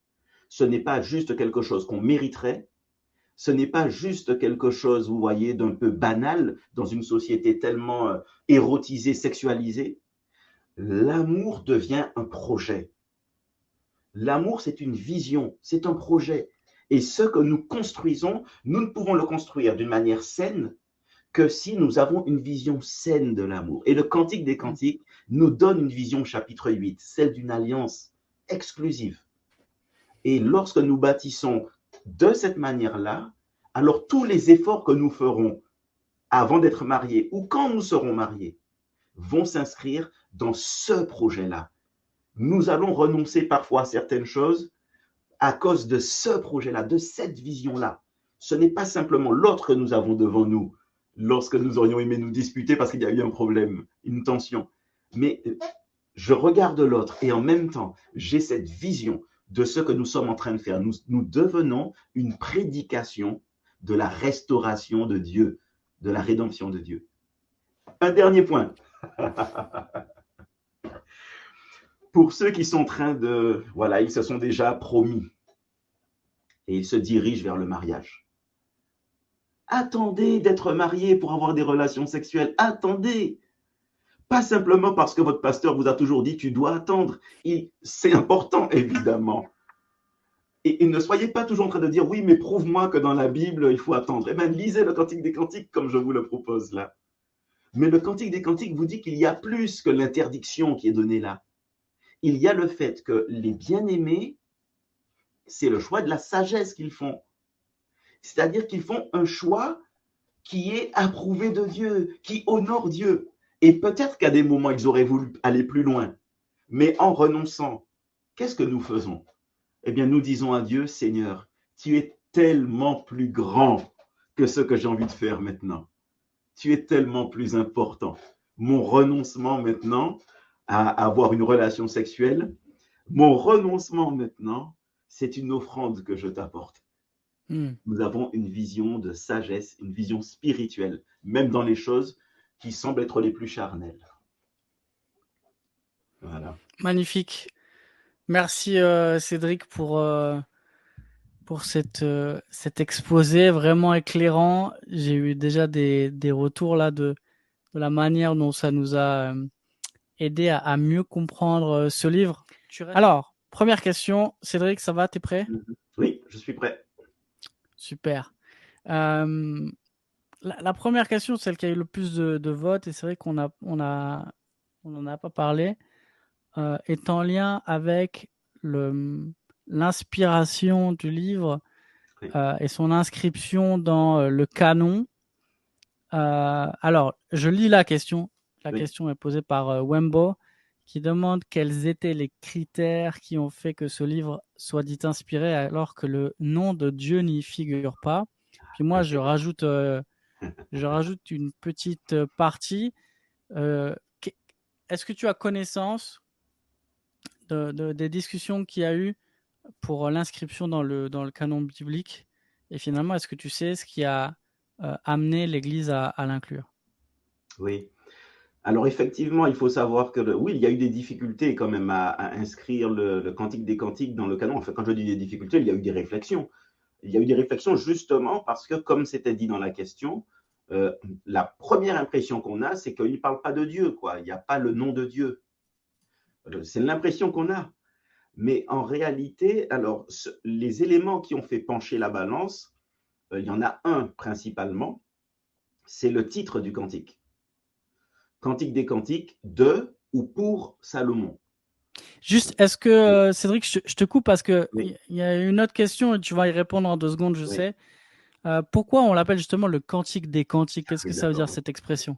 ce n'est pas juste quelque chose qu'on mériterait, ce n'est pas juste quelque chose, vous voyez, d'un peu banal dans une société tellement érotisée, sexualisée. L'amour devient un projet. L'amour, c'est une vision, c'est un projet. Et ce que nous construisons, nous ne pouvons le construire d'une manière saine que si nous avons une vision saine de l'amour. Et le Cantique des Cantiques nous donne une vision, chapitre 8, celle d'une alliance exclusive. Et lorsque nous bâtissons de cette manière-là, alors tous les efforts que nous ferons avant d'être mariés ou quand nous serons mariés vont s'inscrire dans ce projet-là. Nous allons renoncer parfois à certaines choses à cause de ce projet-là, de cette vision-là. Ce n'est pas simplement l'autre que nous avons devant nous lorsque nous aurions aimé nous disputer parce qu'il y a eu un problème, une tension. Mais je regarde l'autre et en même temps, j'ai cette vision de ce que nous sommes en train de faire. Nous devenons une prédication de la restauration de Dieu, de la rédemption de Dieu. Un dernier point. Pour ceux qui sont en train de... Voilà, ils se sont déjà promis et ils se dirigent vers le mariage. Attendez d'être mariés pour avoir des relations sexuelles. Attendez. Pas simplement parce que votre pasteur vous a toujours dit tu dois attendre. C'est important, évidemment. Et ne soyez pas toujours en train de dire oui, mais prouve-moi que dans la Bible, il faut attendre. Eh bien, lisez le Cantique des Cantiques comme je vous le propose là. Mais le Cantique des Cantiques vous dit qu'il y a plus que l'interdiction qui est donnée là. Il y a le fait que les bien-aimés, c'est le choix de la sagesse qu'ils font. C'est-à-dire qu'ils font un choix qui est approuvé de Dieu, qui honore Dieu. Et peut-être qu'à des moments, ils auraient voulu aller plus loin. Mais en renonçant, qu'est-ce que nous faisons? Eh bien, nous disons à Dieu, Seigneur, tu es tellement plus grand que ce que j'ai envie de faire maintenant. Tu es tellement plus important. Mon renoncement maintenant à avoir une relation sexuelle, mon renoncement maintenant, c'est une offrande que je t'apporte. Nous avons une vision de sagesse, une vision spirituelle, même dans les choses qui semblent être les plus charnelles. Voilà. Magnifique. Merci Cédric pour cet exposé vraiment éclairant. J'ai eu déjà des retours là de la manière dont ça nous a aidé à mieux comprendre ce livre. Alors, première question, Cédric, ça va, t'es prêt? Oui, je suis prêt. Super. La première question, celle qui a eu le plus de votes, et c'est vrai qu'on n'en a pas parlé, est en lien avec l'inspiration du livre et son inscription dans le canon. Alors, je lis la question. La question est posée par Wembo, qui demande quels étaient les critères qui ont fait que ce livre soit dit inspiré alors que le nom de Dieu n'y figure pas. Puis moi, je rajoute une petite partie. Est-ce que tu as connaissance des discussions qu'il y a eu pour l'inscription dans le canon biblique? Et finalement, est-ce que tu sais ce qui a amené l'Église à l'inclure? Oui. Alors effectivement, il faut savoir que oui, il y a eu des difficultés quand même à inscrire le Cantique des Cantiques dans le canon. Enfin, quand je dis des difficultés, il y a eu des réflexions. Il y a eu des réflexions justement parce que, comme c'était dit dans la question, la première impression qu'on a, c'est qu'il ne parle pas de Dieu, quoi. Il n'y a pas le nom de Dieu. C'est l'impression qu'on a. Mais en réalité, alors, les éléments qui ont fait pencher la balance, il y en a un principalement, c'est le titre du cantique. Cantique des Cantiques de ou pour Salomon. Juste, est-ce que, Cédric, je te coupe parce qu'il y a une autre question et tu vas y répondre en 2 secondes, je sais. Pourquoi on l'appelle justement le Cantique des Cantiques? Qu'est-ce que ça veut dire cette expression?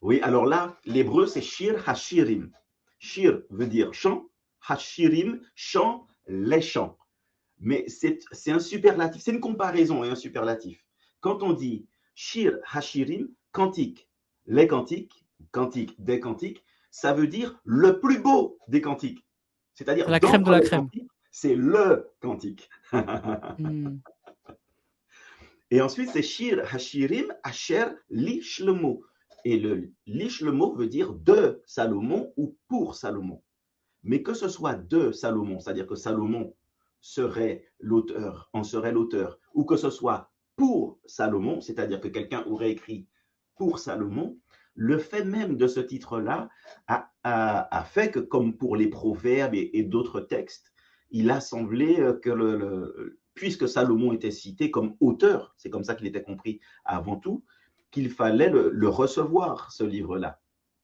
Oui, alors là, l'hébreu, c'est Shir Hashirim. Shir veut dire chant, Hashirim, chant, les chants. Mais c'est un superlatif, c'est une comparaison et un superlatif. Quand on dit Shir Hashirim, cantique, les cantiques, cantique des cantiques, ça veut dire le plus beau des cantiques. C'est-à-dire, C'est la crème de d'entre la les crème. cantiques, c'est le cantique. Hmm. Et ensuite, c'est Shir Hashirim Asher Li Shlomo. Et le Li Shlomo veut dire de Salomon ou pour Salomon. Mais que ce soit de Salomon, c'est-à-dire que Salomon serait l'auteur, en serait l'auteur, ou que ce soit pour Salomon, c'est-à-dire que quelqu'un aurait écrit pour Salomon, le fait même de ce titre-là a fait que, comme pour les proverbes et d'autres textes, il a semblé que puisque Salomon était cité comme auteur, c'est comme ça qu'il était compris avant tout, qu'il fallait le recevoir, ce livre-là.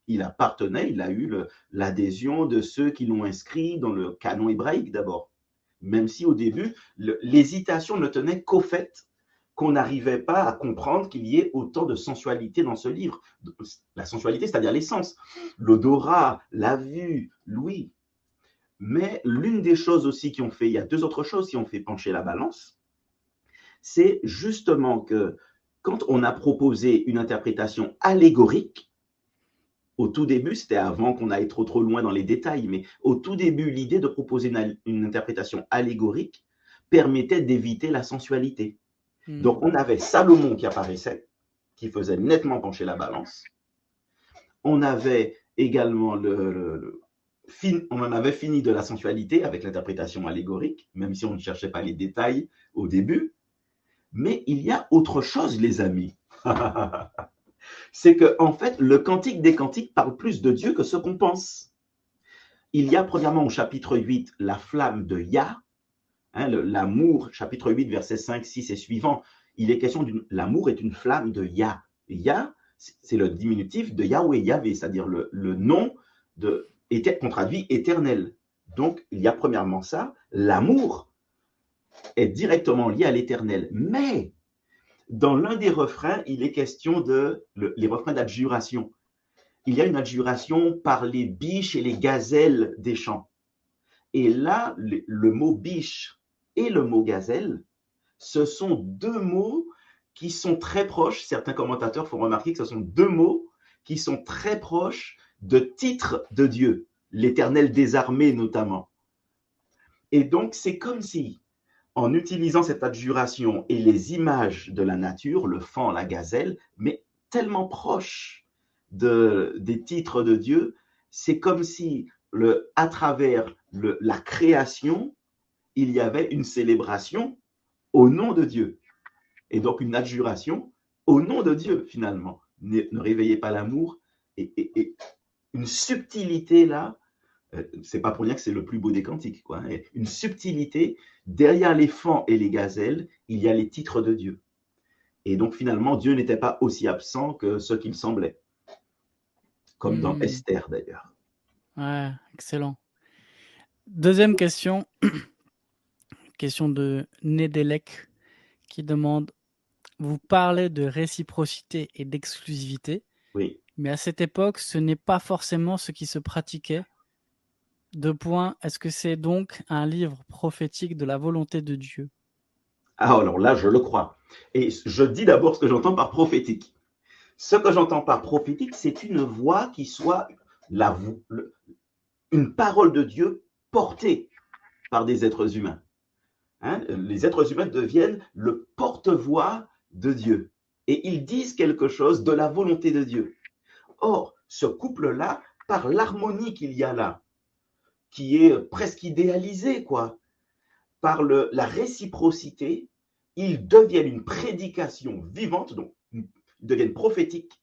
Il appartenait, il a eu l'adhésion de ceux qui l'ont inscrit dans le canon hébraïque d'abord. Même si au début, l'hésitation ne tenait qu'au fait qu'on n'arrivait pas à comprendre qu'il y ait autant de sensualité dans ce livre. La sensualité, c'est-à-dire les sens, l'odorat, la vue, l'ouïe. Mais l'une des choses aussi qui ont fait, il y a deux autres choses qui ont fait pencher la balance, c'est justement que quand on a proposé une interprétation allégorique, au tout début, c'était avant qu'on aille trop loin dans les détails, mais au tout début, l'idée de proposer une interprétation allégorique permettait d'éviter la sensualité. Donc, on avait Salomon qui apparaissait, qui faisait nettement pencher la balance. On avait également on en avait fini de la sensualité avec l'interprétation allégorique, même si on ne cherchait pas les détails au début. Mais il y a autre chose, les amis. C'est que, en fait, le cantique des cantiques parle plus de Dieu que ce qu'on pense. Il y a premièrement au chapitre 8 la flamme de Yah, l'amour, chapitre 8, versets 5, 6 et suivants. Il est question l'amour est une flamme de Yah. Et Yah, c'est le diminutif de Yahweh, Yahvé, c'est-à-dire le nom qu'on traduit éternel. Donc, il y a premièrement ça, l'amour est directement lié à l'éternel. Mais dans l'un des refrains, il est question les refrains d'adjuration. Il y a une adjuration par les biches et les gazelles des champs. Et là, le mot biche et le mot gazelle, ce sont deux mots qui sont très proches. Certains commentateurs font remarquer que ce sont deux mots qui sont très proches de titres de Dieu, l'Éternel des armées notamment. Et donc, c'est comme si, en utilisant cette adjuration et les images de la nature, le faon, la gazelle, mais tellement proches des titres de Dieu, c'est comme si, à travers la création, il y avait une célébration au nom de Dieu. Et donc une adjuration au nom de Dieu, finalement. Ne réveillez pas l'amour. Et une subtilité là, c'est pas pour dire que c'est le plus beau des cantiques, quoi. Une subtilité, derrière les faons et les gazelles, il y a les titres de Dieu. Et donc finalement, Dieu n'était pas aussi absent que ce qu'il semblait. Comme dans Esther d'ailleurs. Ouais, excellent. Deuxième question, question de Nedelec qui demande, vous parlez de réciprocité et d'exclusivité, oui. Mais à cette époque, ce n'est pas forcément ce qui se pratiquait. Deux points, est-ce que c'est donc un livre prophétique de la volonté de Dieu? Ah, alors là, je le crois. Et je dis d'abord ce que j'entends par prophétique. Ce que j'entends par prophétique, c'est une voix qui soit une parole de Dieu portée par des êtres humains. Les êtres humains deviennent le porte-voix de Dieu. Et ils disent quelque chose de la volonté de Dieu. Or, ce couple-là, par l'harmonie qu'il y a là, qui est presque idéalisée, quoi, par la réciprocité, ils deviennent une prédication vivante, donc ils deviennent prophétiques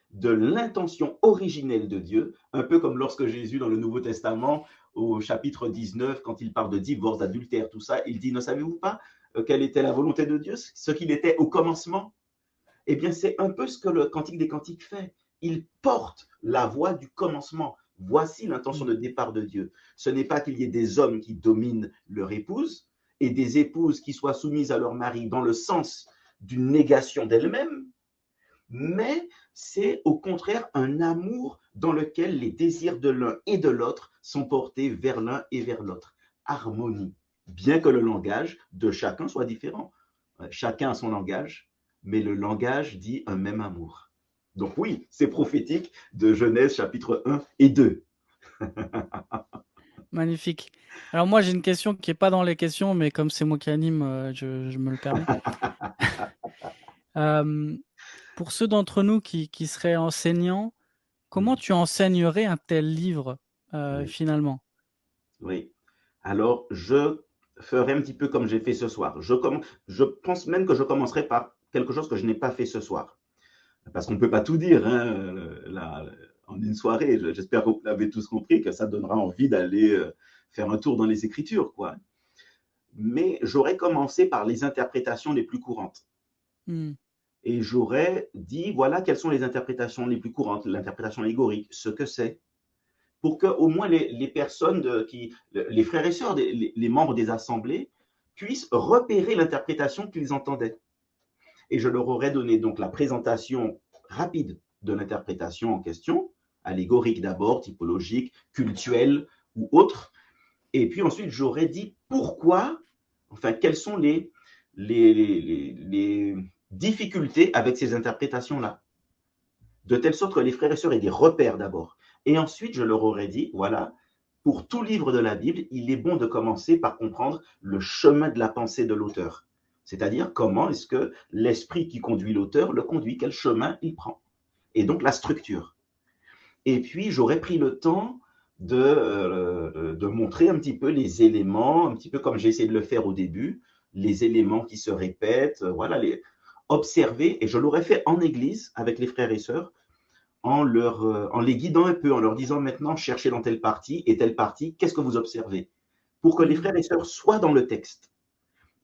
de l'intention originelle de Dieu, un peu comme lorsque Jésus, dans le Nouveau Testament, au chapitre 19, quand il parle de divorce, d'adultère, tout ça, il dit, ne savez-vous pas quelle était la volonté de Dieu, ce qu'il était au commencement? Eh bien, c'est un peu ce que le Cantique des Cantiques fait. Il porte la voix du commencement. Voici l'intention de départ de Dieu. Ce n'est pas qu'il y ait des hommes qui dominent leur épouse et des épouses qui soient soumises à leur mari dans le sens d'une négation d'elles-mêmes, mais c'est au contraire un amour dans lequel les désirs de l'un et de l'autre sont portés vers l'un et vers l'autre. Harmonie, bien que le langage de chacun soit différent. Chacun a son langage, mais le langage dit un même amour. Donc oui, c'est prophétique de Genèse chapitre 1 et 2. Magnifique. Alors moi, j'ai une question qui n'est pas dans les questions, mais comme c'est moi qui anime, je me le permets. Pour ceux d'entre nous qui seraient enseignants, comment tu enseignerais un tel livre Oui. finalement? Oui. Alors, je ferai un petit peu comme j'ai fait ce soir. Je pense même que je commencerai par quelque chose que je n'ai pas fait ce soir. Parce qu'on ne peut pas tout dire là, en une soirée. J'espère que vous l'avez tous compris, que ça donnera envie d'aller faire un tour dans les Écritures, quoi. Mais j'aurais commencé par les interprétations les plus courantes. Et j'aurais dit, voilà, quelles sont les interprétations les plus courantes, l'interprétation allégorique, ce que c'est, pour que au moins les personnes, les frères et sœurs, les membres des assemblées, puissent repérer l'interprétation qu'ils entendaient. Et je leur aurais donné donc la présentation rapide de l'interprétation en question, allégorique d'abord, typologique, cultuelle ou autre. Et puis ensuite, j'aurais dit pourquoi, enfin, quelles sont les difficultés avec ces interprétations-là. De telle sorte que les frères et sœurs aient des repères d'abord. Et ensuite, je leur aurais dit, voilà, pour tout livre de la Bible, il est bon de commencer par comprendre le chemin de la pensée de l'auteur. C'est-à-dire comment est-ce que l'esprit qui conduit l'auteur le conduit, quel chemin il prend. Et donc la structure. Et puis, j'aurais pris le temps de montrer un petit peu les éléments, un petit peu comme j'ai essayé de le faire au début, les éléments qui se répètent, voilà, observer, et je l'aurais fait en église avec les frères et sœurs, en les guidant un peu, en leur disant maintenant, cherchez dans telle partie et telle partie, qu'est-ce que vous observez? Pour que les frères et sœurs soient dans le texte.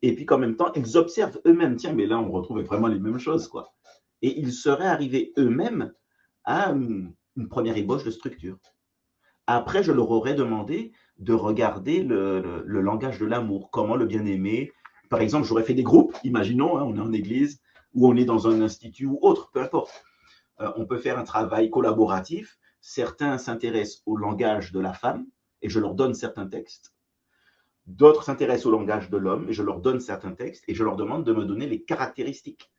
Et puis qu'en même temps, ils observent eux-mêmes. Tiens, mais là, on retrouve vraiment les mêmes choses, quoi. Et ils seraient arrivés eux-mêmes à une première ébauche de structure. Après, je leur aurais demandé de regarder le langage de l'amour, comment le bien-aimé. Par exemple, j'aurais fait des groupes, imaginons, on est en église, ou on est dans un institut ou autre, peu importe. On peut faire un travail collaboratif. Certains s'intéressent au langage de la femme, et je leur donne certains textes. D'autres s'intéressent au langage de l'homme, et je leur donne certains textes, et je leur demande de me donner les caractéristiques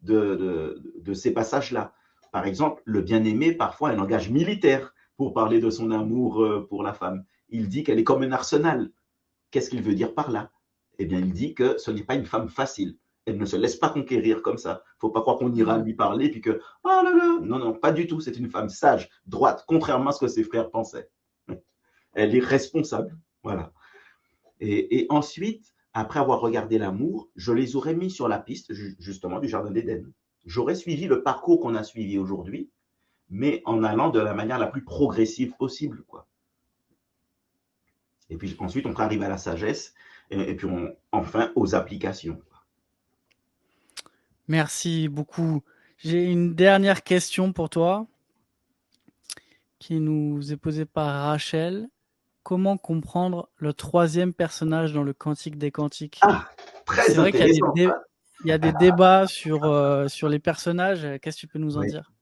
de ces passages-là. Par exemple, le bien-aimé, parfois, a un langage militaire pour parler de son amour pour la femme. Il dit qu'elle est comme un arsenal. Qu'est-ce qu'il veut dire par là? Eh bien, il dit que ce n'est pas une femme facile. Elle ne se laisse pas conquérir comme ça. Il ne faut pas croire qu'on ira lui parler puis que « Ah là là !» Non, non, pas du tout. C'est une femme sage, droite, contrairement à ce que ses frères pensaient. Elle est responsable. Voilà. Et ensuite, après avoir regardé l'amour, je les aurais mis sur la piste, justement, du Jardin d'Éden. J'aurais suivi le parcours qu'on a suivi aujourd'hui, mais en allant de la manière la plus progressive possible, quoi. Et puis ensuite, on arrive à la sagesse, et puis enfin aux applications. Merci beaucoup. J'ai une dernière question pour toi qui nous est posée par Rachel. Comment comprendre le troisième personnage dans le Cantique des Cantiques? Ah, très intéressant. Il y a des débats sur les personnages. Qu'est-ce que tu peux nous en dire?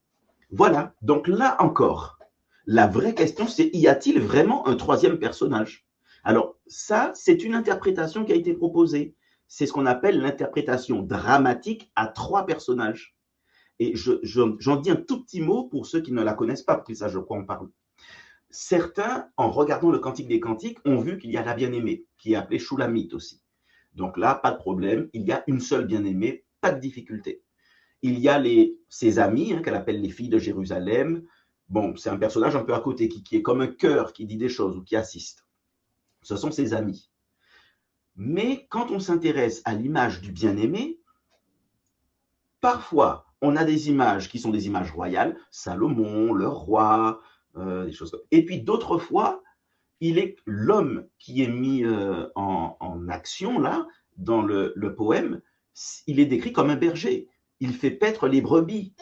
Voilà. Donc là encore, la vraie question, c'est y a-t-il vraiment un troisième personnage? Alors ça, c'est une interprétation qui a été proposée. C'est ce qu'on appelle l'interprétation dramatique à trois personnages. Et j'en dis un tout petit mot pour ceux qui ne la connaissent pas, pour qu'ils sachent de quoi on parle. Certains, en regardant le Cantique des Cantiques, ont vu qu'il y a la bien-aimée, qui est appelée Shulamite aussi. Donc là, pas de problème, il y a une seule bien-aimée, pas de difficulté. Il y a ses amies, qu'elle appelle les filles de Jérusalem. Bon, c'est un personnage un peu à côté, qui est comme un cœur, qui dit des choses ou qui assiste. Ce sont ses amis. Mais quand on s'intéresse à l'image du bien-aimé, parfois, on a des images qui sont des images royales, Salomon, le roi, des choses comme ça. Et puis d'autres fois, il est l'homme qui est mis en action, là, dans le poème, il est décrit comme un berger. Il fait paître les brebis.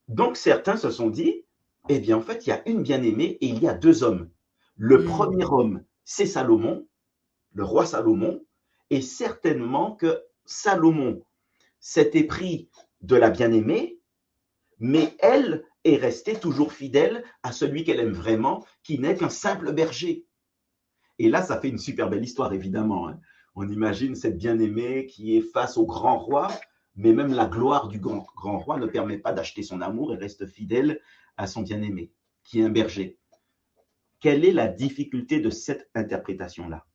Donc certains se sont dit, eh bien en fait, il y a une bien-aimée et il y a deux hommes. Le premier homme, c'est Salomon, le roi Salomon, et certainement que Salomon s'était pris de la bien-aimée mais elle est restée toujours fidèle à celui qu'elle aime vraiment, qui n'est qu'un simple berger. Et là, ça fait une super belle histoire, évidemment, hein. On imagine cette bien-aimée qui est face au grand roi, mais même la gloire du grand roi ne permet pas d'acheter son amour et reste fidèle à son bien-aimé, qui est un berger. Quelle est la difficulté de cette interprétation-là?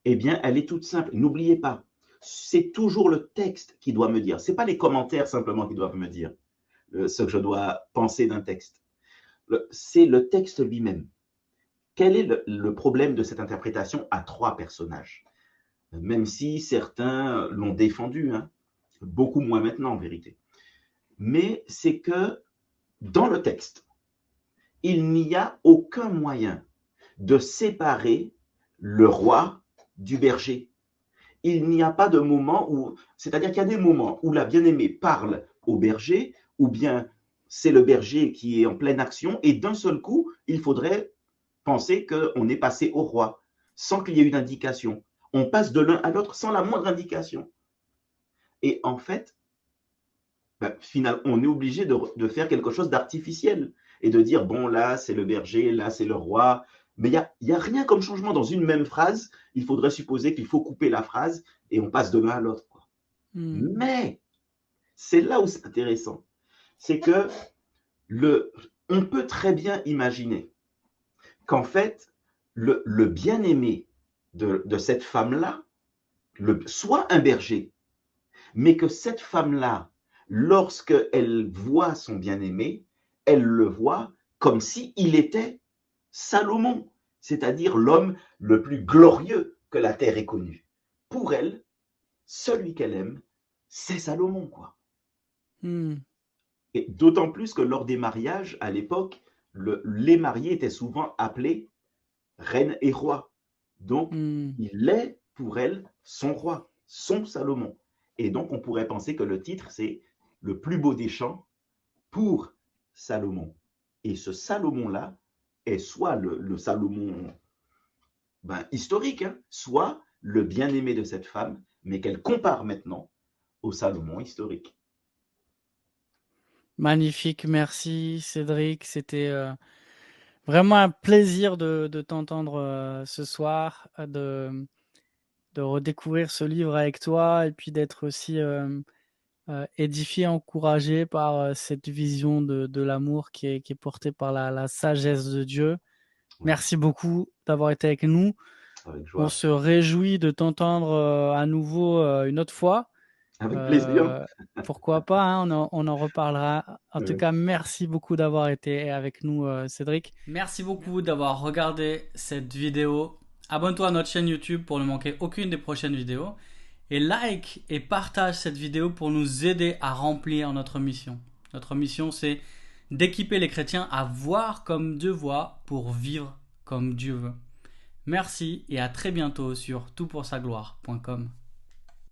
Eh bien, elle est toute simple. N'oubliez pas, c'est toujours le texte qui doit me dire. Ce n'est pas les commentaires simplement qui doivent me dire ce que je dois penser d'un texte. C'est le texte lui-même. Quel est le problème de cette interprétation à 3 personnages? Même si certains l'ont défendu, hein, beaucoup moins maintenant en vérité. Mais c'est que dans le texte, il n'y a aucun moyen de séparer le roi du berger. Il n'y a pas de moment où, c'est-à-dire qu'il y a des moments où la bien-aimée parle au berger, ou bien c'est le berger qui est en pleine action, et d'un seul coup, il faudrait penser qu'on est passé au roi, sans qu'il y ait une indication. On passe de l'un à l'autre sans la moindre indication. Et en fait, finalement, on est obligé de faire quelque chose d'artificiel et de dire, bon, là, c'est le berger, là, c'est le roi. Mais il n'y a rien comme changement dans une même phrase. Il faudrait supposer qu'il faut couper la phrase et on passe de l'un à l'autre. Mais c'est là où c'est intéressant. C'est que on peut très bien imaginer qu'en fait, le bien-aimé de cette femme-là soit un berger, mais que cette femme-là, lorsqu'elle voit son bien-aimé, elle le voit comme s'il était Salomon, c'est-à-dire l'homme le plus glorieux que la terre ait connu. Pour elle, celui qu'elle aime, c'est Salomon, quoi. Et d'autant plus que lors des mariages, à l'époque, les mariés étaient souvent appelés reine et roi. Donc, il est pour elle son roi, son Salomon. Et donc, on pourrait penser que le titre, c'est le plus beau des chants pour Salomon. Et ce Salomon-là est soit le Salomon historique, hein, soit le bien-aimé de cette femme, mais qu'elle compare maintenant au Salomon historique. Magnifique, merci Cédric. C'était vraiment un plaisir de t'entendre ce soir, de redécouvrir ce livre avec toi et puis d'être aussi édifié, encouragé par cette vision de l'amour qui est portée par la sagesse de Dieu. Merci beaucoup d'avoir été avec nous. Avec joie. On se réjouit de t'entendre à nouveau une autre fois. Avec plaisir. Pourquoi pas, hein, on en reparlera. En tout cas, merci beaucoup d'avoir été avec nous, Cédric. Merci beaucoup d'avoir regardé cette vidéo. Abonne-toi à notre chaîne YouTube pour ne manquer aucune des prochaines vidéos. Et like et partage cette vidéo pour nous aider à remplir notre mission. Notre mission, c'est d'équiper les chrétiens à voir comme Dieu voit pour vivre comme Dieu veut. Merci et à très bientôt sur toutpoursagloire.com.